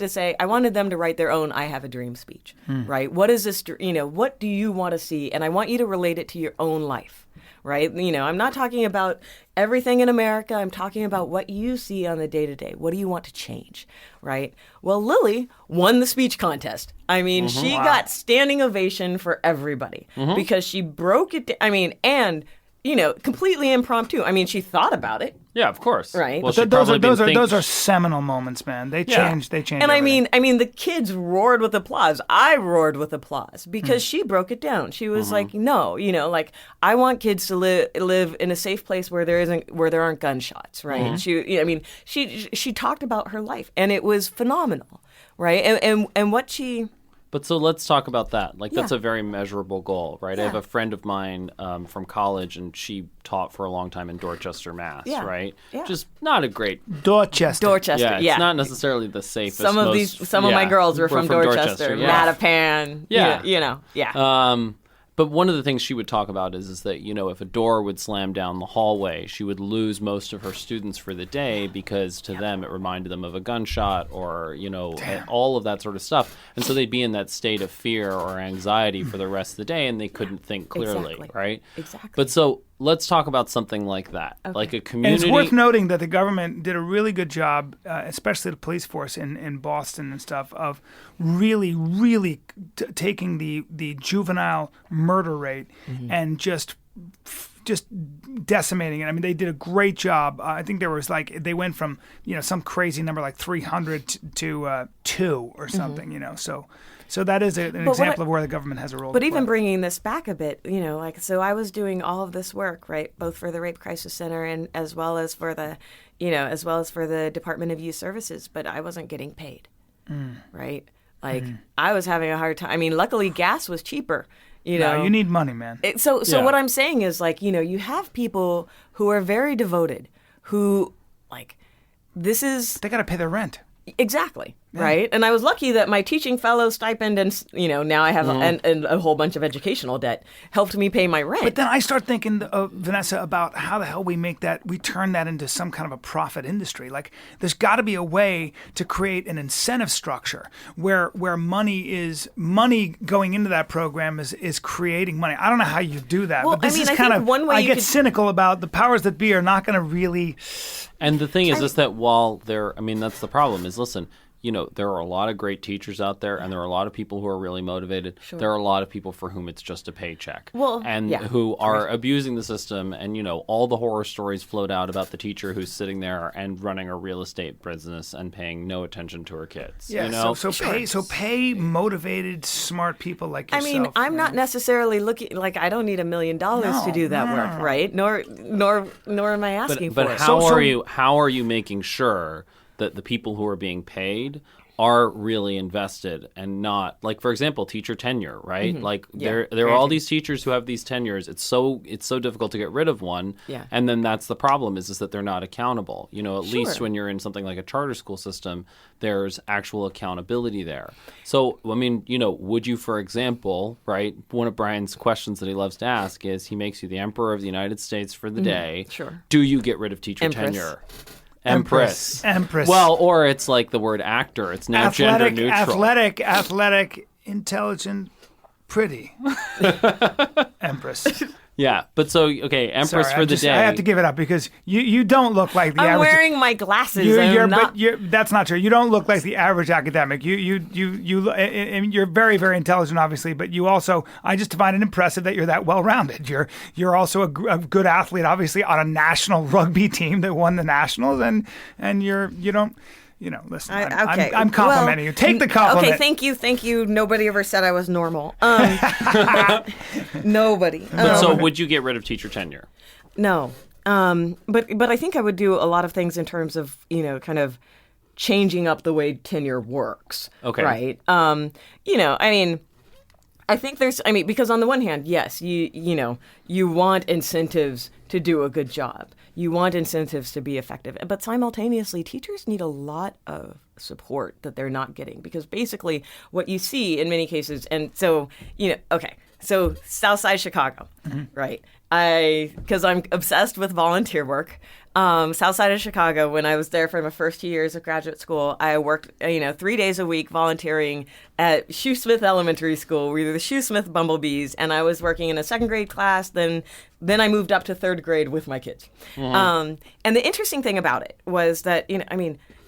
S3: to write their own I Have a Dream speech, right? What is this, what do you want to see? And I want you to relate it to your own life. Right? I'm not talking about everything in America. I'm talking about what you see on the day-to-day. What do you want to change? Right? Well, Lily won the speech contest. I mean, she got standing ovation for everybody because she broke it down. I mean, and, completely impromptu. I mean, she thought about it.
S4: Yeah, of course.
S3: Right.
S4: Well,
S2: those are seminal moments, man. They change. They change.
S3: And
S2: everything.
S3: I mean, the kids roared with applause. I roared with applause because she broke it down. She was like, no, I want kids to live in a safe place where there aren't gunshots, right? She talked about her life, and it was phenomenal, right? And what she.
S4: But so let's talk about that. That's a very measurable goal, right? Yeah. I have a friend of mine from college, and she taught for a long time in Dorchester, Mass, right? Yeah. Just not a great...
S2: Dorchester.
S4: Yeah, it's not necessarily the safest.
S3: Some of my girls were from Dorchester. Mattapan.
S4: Yeah. But one of the things she would talk about is that, if a door would slam down the hallway, she would lose most of her students for the day because to them it reminded them of a gunshot or, all of that sort of stuff. And so they'd be in that state of fear or anxiety for the rest of the day, and they couldn't think clearly, right?
S3: Exactly.
S4: But so let's talk about something like that, like a
S2: And
S4: community.
S2: it's worth noting that the government did a really good job, especially the police force in Boston and stuff, of really taking the juvenile murder rate and just decimating it. I mean, they did a great job. I think there was they went from some crazy number like 300 to 2 or something. So that is an example of where the government has a role.
S3: But even bringing this back a bit, so I was doing all of this work, right, both for the Rape Crisis Center and as well as for the Department of Youth Services, but I wasn't getting paid, right? I was having a hard time. I mean, luckily gas was cheaper.
S2: No, you need money, man.
S3: So what I'm saying is you have people who are very devoted, who this is
S2: They got to pay their rent.
S3: Exactly. Yeah. Right. And I was lucky that my teaching fellow stipend and, now I have and a whole bunch of educational debt helped me pay my rent.
S2: But then I start thinking, Vanessa, about how the hell we turn that into some kind of a profit industry. There's got to be a way to create an incentive structure where money going into that program is creating money. I don't know how you do that.
S3: Well,
S2: but this is
S3: I
S2: kind
S3: think
S2: of,
S3: one way
S2: I
S3: you
S2: get
S3: could...
S2: cynical about the powers that be are not going to really...
S4: And the thing is that while that's the problem is, listen, there are a lot of great teachers out there, and there are a lot of people who are really motivated. Sure. There are a lot of people for whom it's just a paycheck, who are abusing the system. And, all the horror stories float out about the teacher who's sitting there and running a real estate business and paying no attention to her kids.
S2: Yeah, so pay motivated, smart people like yourself.
S3: I mean, I'm not necessarily looking I don't need $1 million to do that work, right? Nor am I asking for it.
S4: But how are you making sure that the people who are being paid are really invested and not, for example, teacher tenure, right? There are all these teachers who have these tenures. It's so difficult to get rid of one. Yeah. And then that's the problem is that they're not accountable. At least when you're in something like a charter school system, there's actual accountability there. So, I mean, would you, for example, right, one of Bryan's questions that he loves to ask is he makes you the Emperor of the United States for the day.
S3: Sure.
S4: Do you get rid of teacher tenure? Empress.
S2: Well,
S4: or it's like the word actor. It's now gender neutral.
S2: Athletic, intelligent, pretty. Empress.
S4: Yeah, but Empress for the day.
S2: I have to give it up because you don't look like the average.
S3: I'm wearing my glasses.
S2: That's not true. You don't look like the average academic. You're very, very intelligent, obviously, but you also, I just find it impressive that you're that well-rounded. You're also a good athlete, obviously, on a national rugby team that won the nationals, and you don't. Listen, I'm complimenting you. Take the compliment.
S3: Okay, thank you. Nobody ever said I was normal. Nobody.
S4: So would you get rid of teacher tenure?
S3: No. But I think I would do a lot of things in terms of, kind of changing up the way tenure works.
S4: Okay.
S3: Right? I think because on the one hand, yes, you want incentives to do a good job. You want incentives to be effective. But simultaneously, teachers need a lot of support that they're not getting because basically what you see in many cases, and so, so Southside Chicago, right? Because I'm obsessed with volunteer work. South side of Chicago, when I was there for my first 2 years of graduate school, I worked, 3 days a week volunteering at Shoesmith Elementary School. We were the Shoesmith Bumblebees, and I was working in a second grade class. Then I moved up to third grade with my kids. And the interesting thing about it was that,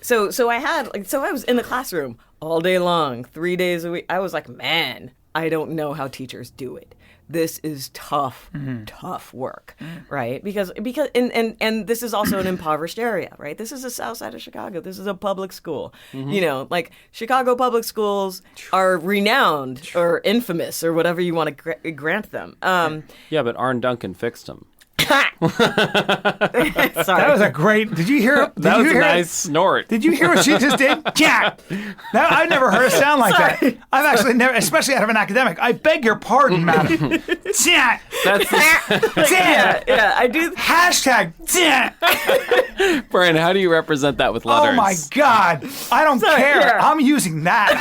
S3: so I was in the classroom all day long, 3 days a week. I was like, man, I don't know how teachers do it. This is tough work, right? Because and this is also an impoverished area, right? This is the south side of Chicago. This is a public school. Chicago public schools are renowned or infamous or whatever you want to grant them.
S4: But Arne Duncan fixed them.
S3: Sorry.
S2: That was a great. Did you hear?
S4: That was a nice snort.
S2: Did you hear what she just did? Yeah. I've never heard a sound like that. I've actually never, especially out of an academic. I beg your pardon, madam. Yeah.
S3: Yeah, I do.
S2: Hashtag.
S4: Bryan, how do you represent that with letters?
S2: Oh my God! I don't care. Yeah. I'm using that.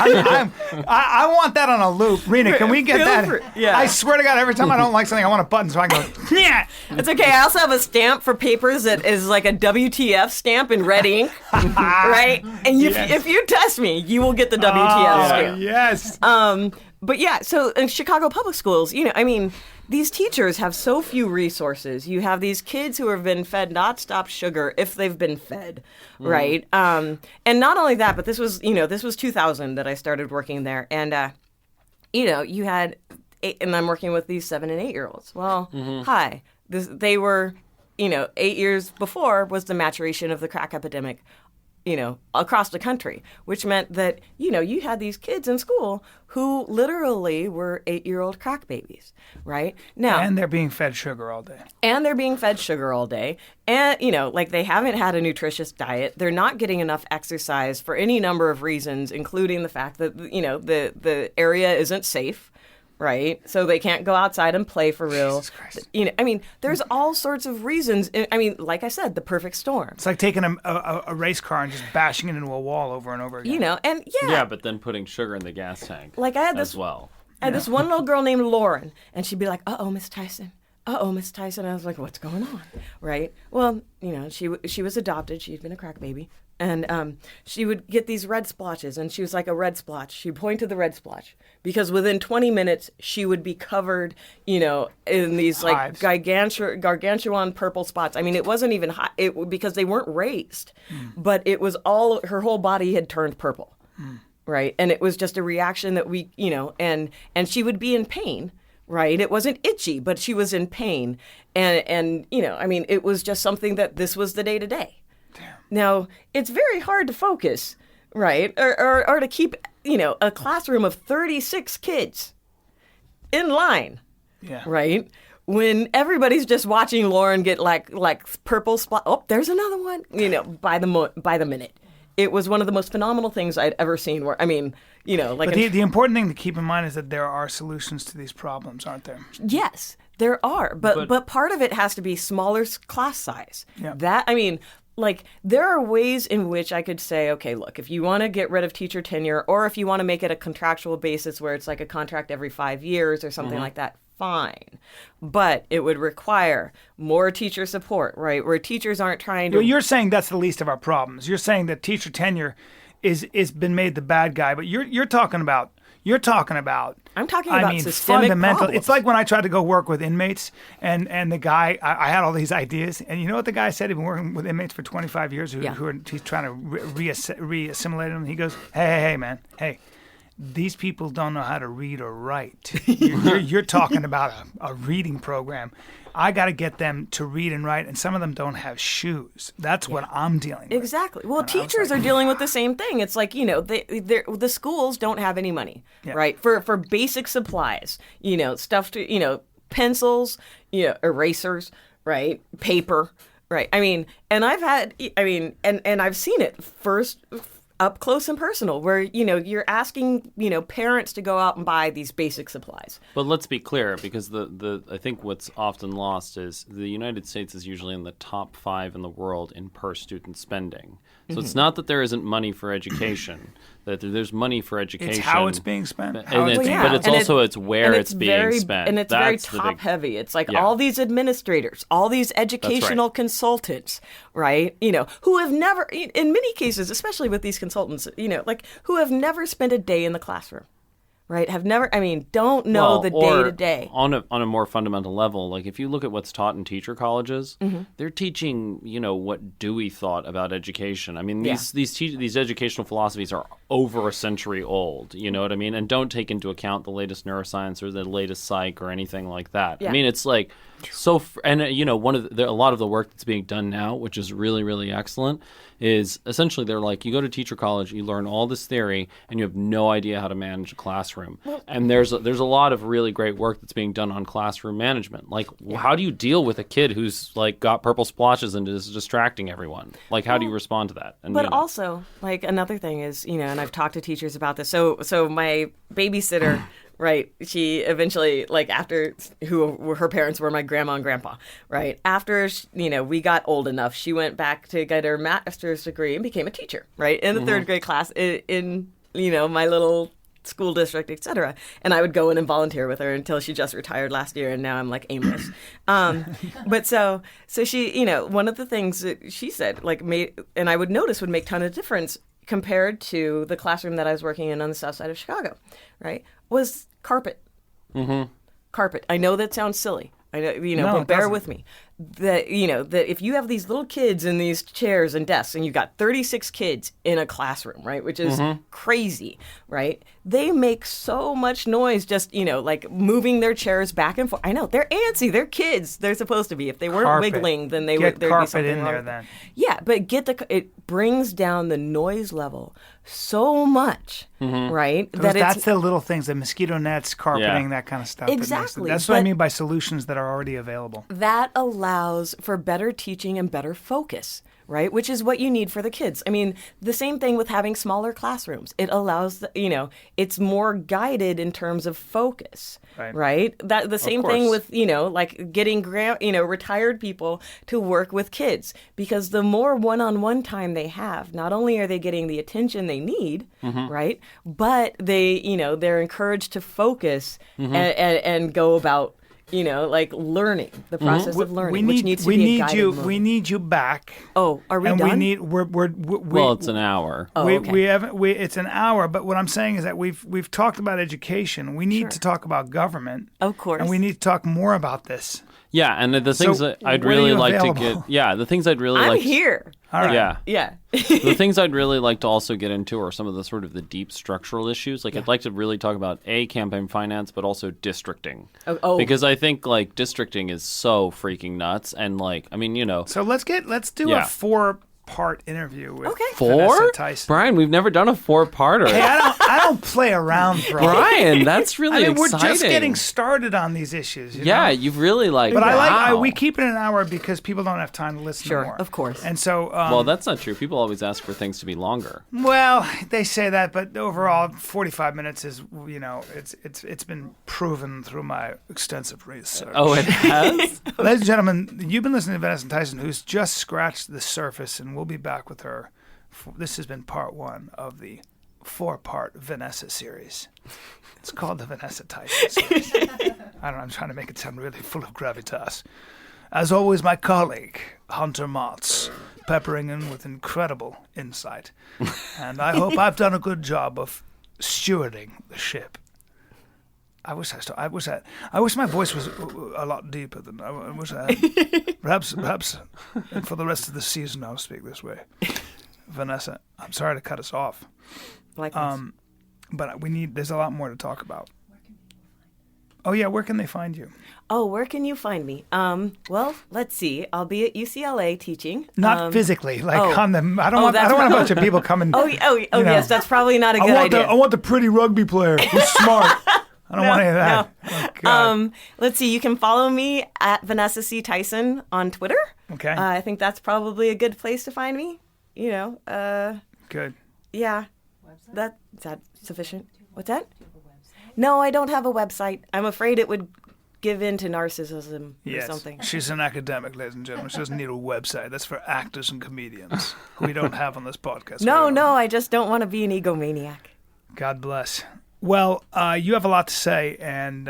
S2: I want that on a loop. Rena, can we get that?
S3: Yeah.
S2: I swear to God, every time I don't like something, I want a button so I can go. Yeah.
S3: It's okay. I also have a stamp for papers that is like a WTF stamp in red ink, right? And if you test me, you will get the WTF stamp.
S2: Yes.
S3: But yeah, so in Chicago public schools, these teachers have so few resources. You have these kids who have been fed not-stop sugar if they've been fed, right? And not only that, but this was 2000 that I started working there. And, you had, and I'm working with these 7 and 8 year olds. Well, hi. They were, 8 years before was the maturation of the crack epidemic, across the country, which meant that, you had these kids in school who literally were 8-year-old crack babies, right? Now,
S2: and they're being fed sugar all day.
S3: And, they haven't had a nutritious diet. They're not getting enough exercise for any number of reasons, including the fact that, the area isn't safe. Right? So they can't go outside and play for real.
S2: Jesus Christ.
S3: There's all sorts of reasons. Like I said, the perfect storm.
S2: It's like taking a race car and just bashing it into a wall over and over again.
S4: Yeah, but then putting sugar in the gas tank
S3: like I had this,
S4: as well.
S3: I had this one little girl named Lauren, and she'd be like, "Uh-oh, Miss Tyson. Uh-oh, Miss Tyson." I was like, "What's going on?" Right? Well, she was adopted. She'd been a crack baby. And she would get these red splotches, and she was like a red splotch. She'd point to the red splotch because within 20 minutes she would be covered, in these like gargantuan purple spots. It wasn't even hot because they weren't raised, but it was all her whole body had turned purple, right? And it was just a reaction that we, and she would be in pain. Right. It wasn't itchy, but she was in pain. And it was just something that this was the day to day. Now, it's very hard to focus, right? Or to keep, a classroom of 36 kids in line, right? When everybody's just watching Lauren get like purple spot. Oh, there's another one, by the minute. It was one of the most phenomenal things I'd ever seen where, But
S2: the important thing to keep in mind is that there are solutions to these problems, aren't there?
S3: Yes, there are. But part of it has to be smaller class size.
S2: Yeah.
S3: There are ways in which I could say, okay, look, if you want to get rid of teacher tenure, or if you want to make it a contractual basis where it's like a contract every 5 years or something like that, fine. But it would require more teacher support, right? Where teachers aren't trying to...
S2: Well, you're saying that's the least of our problems. You're saying that teacher tenure is been made the bad guy, but you're talking about...
S3: I'm talking about systemic
S2: fundamental.
S3: problems.
S2: It's like when I tried to go work with inmates, and the guy, I had all these ideas, and you know what the guy said? He'd been working with inmates for 25 years he's trying to re-assimilate them. He goes, hey, man, hey, these people don't know how to read or write. You're talking about a reading program. I got to get them to read and write, and some of them don't have shoes. That's what I'm dealing with.
S3: Exactly. Well, teachers are dealing with the same thing. It's like, the schools don't have any money, right, for basic supplies, stuff to, pencils, erasers, right, paper, right. And I've had, and I've seen it first up close and personal where, you're asking, parents to go out and buy these basic supplies.
S4: But let's be clear, because I think what's often lost is the United States is usually in the top 5 in the world in per student spending. So it's not that there isn't money for education, that there's money for education.
S2: It's how it's being spent.
S4: But it's also where it's being spent.
S3: And it's very top heavy. It's like all these administrators, all these educational consultants, right? Who have never, in many cases, especially with these consultants, who have never spent a day in the classroom. Right? Have never, don't know the day-to-day.
S4: On a more fundamental level, like if you look at what's taught in teacher colleges, they're teaching, what Dewey thought about education. These educational philosophies are over a century old, you know what I mean? And don't take into account the latest neuroscience or the latest psych or anything like that.
S3: Yeah.
S4: It's like, a lot of the work that's being done now, which is really, really excellent, is essentially they're like, you go to teacher college, you learn all this theory, and you have no idea how to manage a classroom. And there's a lot of really great work that's being done on classroom management. Like, how do you deal with a kid who's like got purple splotches and is distracting everyone? Like, how do you respond to that? And,
S3: also, like, another thing is, and I've talked to teachers about this. So my babysitter. Right. She eventually, after her parents were my grandma and grandpa, right? After, we got old enough, she went back to get her master's degree and became a teacher, right? In the third grade class in my little school district, et cetera. And I would go in and volunteer with her until she just retired last year. And now I'm like aimless. But so she, one of the things that she said, and I would notice would make a ton of difference compared to the classroom that I was working in on the south side of Chicago, right, was carpet. Carpet. I know that sounds silly. I know,
S2: No,
S3: but bear
S2: doesn't.
S3: with me. That if you have these little kids in these chairs and desks, and you've got 36 kids in a classroom, right, which is crazy, right? They make so much noise, just like moving their chairs back and forth. I know they're antsy. They're kids. They're supposed to be. If they weren't
S2: Carpet.
S3: wiggling, then they
S2: Get
S3: would. There'd be
S2: carpet
S3: something
S2: in
S3: wrong
S2: there
S3: with
S2: then.
S3: Yeah, but it brings down the noise level so much, right?
S2: That's the little things, the mosquito nets, carpeting,
S4: Yeah.
S2: that kind of stuff.
S3: Exactly,
S2: That's what I
S3: but-
S2: mean by solutions that are already available.
S3: that allows for better teaching and better focus, right? Which is what you need for the kids. I mean, the same thing with having smaller classrooms. It allows, it's more guided in terms of focus, right? That the same thing
S4: course.
S3: with, like getting retired people to work with kids, because the more one-on-one time they have, not only are they getting the attention they need, right? But they're encouraged to focus and go about learning, the process of learning, which needs to be a guided moment.
S2: We need you back.
S3: Oh, are we
S2: and
S3: done?
S2: we need
S4: Well, it's an hour.
S3: Oh,
S2: we,
S3: okay.
S2: we haven't. It's an hour, but what I'm saying is that we've talked about education. We need to talk about government,
S3: Of course.
S2: and we need to talk more about this.
S4: Yeah, and the things that I'd
S2: when are
S4: really
S2: you
S4: like
S2: available?
S4: to get. Yeah, the things I'd really
S3: I'm
S4: like.
S3: here.
S2: All right.
S4: Yeah.
S3: Yeah.
S4: The things I'd really like to also get into are some of the sort of the deep structural issues. Like I'd like to really talk about campaign finance, but also districting.
S3: Oh.
S4: Because I think districting is so freaking nuts, and
S2: So let's do
S4: Yeah.
S2: a 4-part interview with
S3: Okay.
S2: Vanessa
S4: 4?
S2: Tyson.
S4: Brian, we've never done a 4-parter.
S2: Hey, I don't play around, bro.
S4: Brian, that's really
S2: I mean,
S4: exciting.
S2: we're just getting started on these issues. You
S4: Yeah,
S2: know?
S4: you've really
S2: But
S4: wow.
S2: we keep it an hour because people don't have time to listen
S3: Sure,
S2: more.
S3: of course.
S2: And so,
S4: Well, that's not true. People always ask for things to be longer.
S2: well, they say that, but overall, 45 minutes is, it's been proven through my extensive research.
S4: Oh, it has?
S2: Ladies and gentlemen, you've been listening to Vanessa Tyson, who's just scratched the surface, and we'll be back with her. This has been part 1 of the 4-part Vanessa series. It's called the Vanessa Tyson series. I don't know, I'm trying to make it sound really full of gravitas. As always, my colleague, Hunter Motz, peppering in with incredible insight. And I hope I've done a good job of stewarding the ship. I wish my voice was a lot deeper than I wish I had. Perhaps for the rest of the season I'll speak this way. Vanessa, I'm sorry to cut us off.
S3: Likewise.
S2: But there's a lot more to talk about. Oh yeah, where can they find you?
S3: Oh, where can you find me? Well, let's see. I'll be at UCLA teaching.
S2: Not physically,
S3: oh.
S2: on the. I don't want a bunch of people coming.
S3: Yes, that's probably not a good idea.
S2: I want the pretty rugby player who's smart. I don't want any of that.
S3: No.
S2: Oh, God.
S3: Let's see. You can follow me at Vanessa C. Tyson on Twitter.
S2: Okay.
S3: I think that's probably a good place to find me.
S2: Good.
S3: Yeah. Is that sufficient? What's that? No, I don't have a website. I'm afraid it would give in to narcissism or something.
S2: She's an academic, ladies and gentlemen. She doesn't need a website. That's for actors and comedians who we don't have on this podcast.
S3: No, I just don't want to be an egomaniac.
S2: God bless. Well, you have a lot to say, and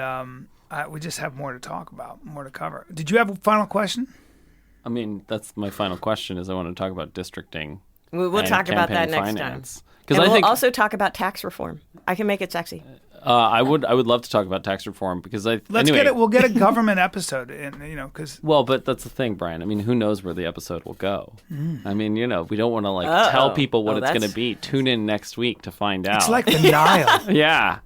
S2: we just have more to talk about, more to cover. Did you have a final question?
S4: I mean, that's my final question is I want to talk about districting.
S3: We'll
S4: and
S3: talk about that
S4: campaign
S3: next
S4: finance.
S3: time.
S4: Because
S3: And
S4: I
S3: we'll
S4: think
S3: also talk about tax reform. I can make it sexy.
S4: I would love to talk about tax reform because
S2: Let's get it. We'll get a government episode in, because.
S4: Well, but that's the thing, Brian. I mean, who knows where the episode will go? I mean, we don't want to tell people what it's going to be. Tune in next week to find out.
S2: It's like the Nile.
S4: Yeah.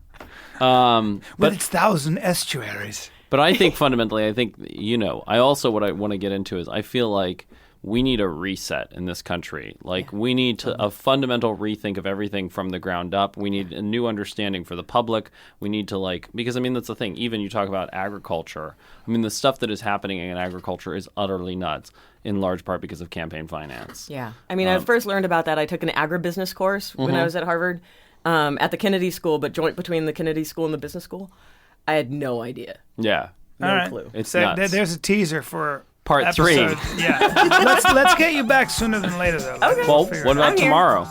S2: With its 1,000 estuaries.
S4: But I think fundamentally, I also what I want to get into is I feel like we need a reset in this country. We need a fundamental rethink of everything from the ground up. We need a new understanding for the public. We need to because that's the thing. Even you talk about agriculture. I mean, the stuff that is happening in agriculture is utterly nuts, in large part because of campaign finance.
S3: Yeah. I mean, I first learned about that. I took an agribusiness course when I was at Harvard at the Kennedy School, but joint between the Kennedy School and the business school. I had no idea.
S4: Yeah.
S3: No clue.
S4: It's
S2: So
S4: nuts.
S2: there's a teaser for
S4: Part 3.
S2: episode. Yeah. let's get you back sooner than later, though.
S3: Okay.
S4: Well,
S2: Figure
S4: what
S2: it out.
S4: about tomorrow?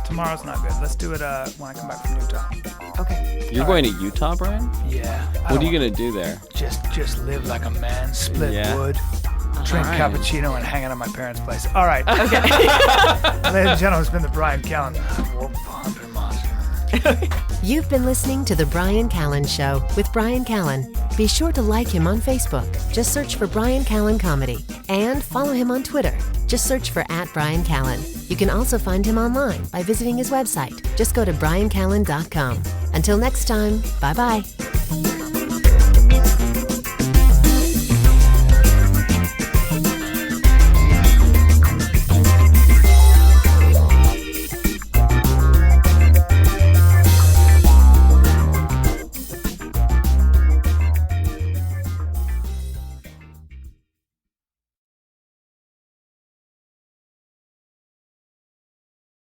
S2: Tomorrow's not good. Let's do it when I come back from Utah.
S3: Okay.
S4: You're going to Utah, Brian?
S2: Yeah.
S4: What are you going to do there?
S2: Just live like a man, split
S4: Yeah.
S2: wood, drink
S4: right.
S2: cappuccino, and hang out at my parents' place. All right. Okay. Ladies and gentlemen, it's been the Bryan Callen. Hunter Monster.
S1: You've been listening to The Bryan Callen Show with Bryan Callen. Be sure to like him on Facebook. Just search for Bryan Callen Comedy. And follow him on Twitter. Just search for @Bryan Callen. You can also find him online by visiting his website. Just go to bryancallen.com. Until next time, bye-bye.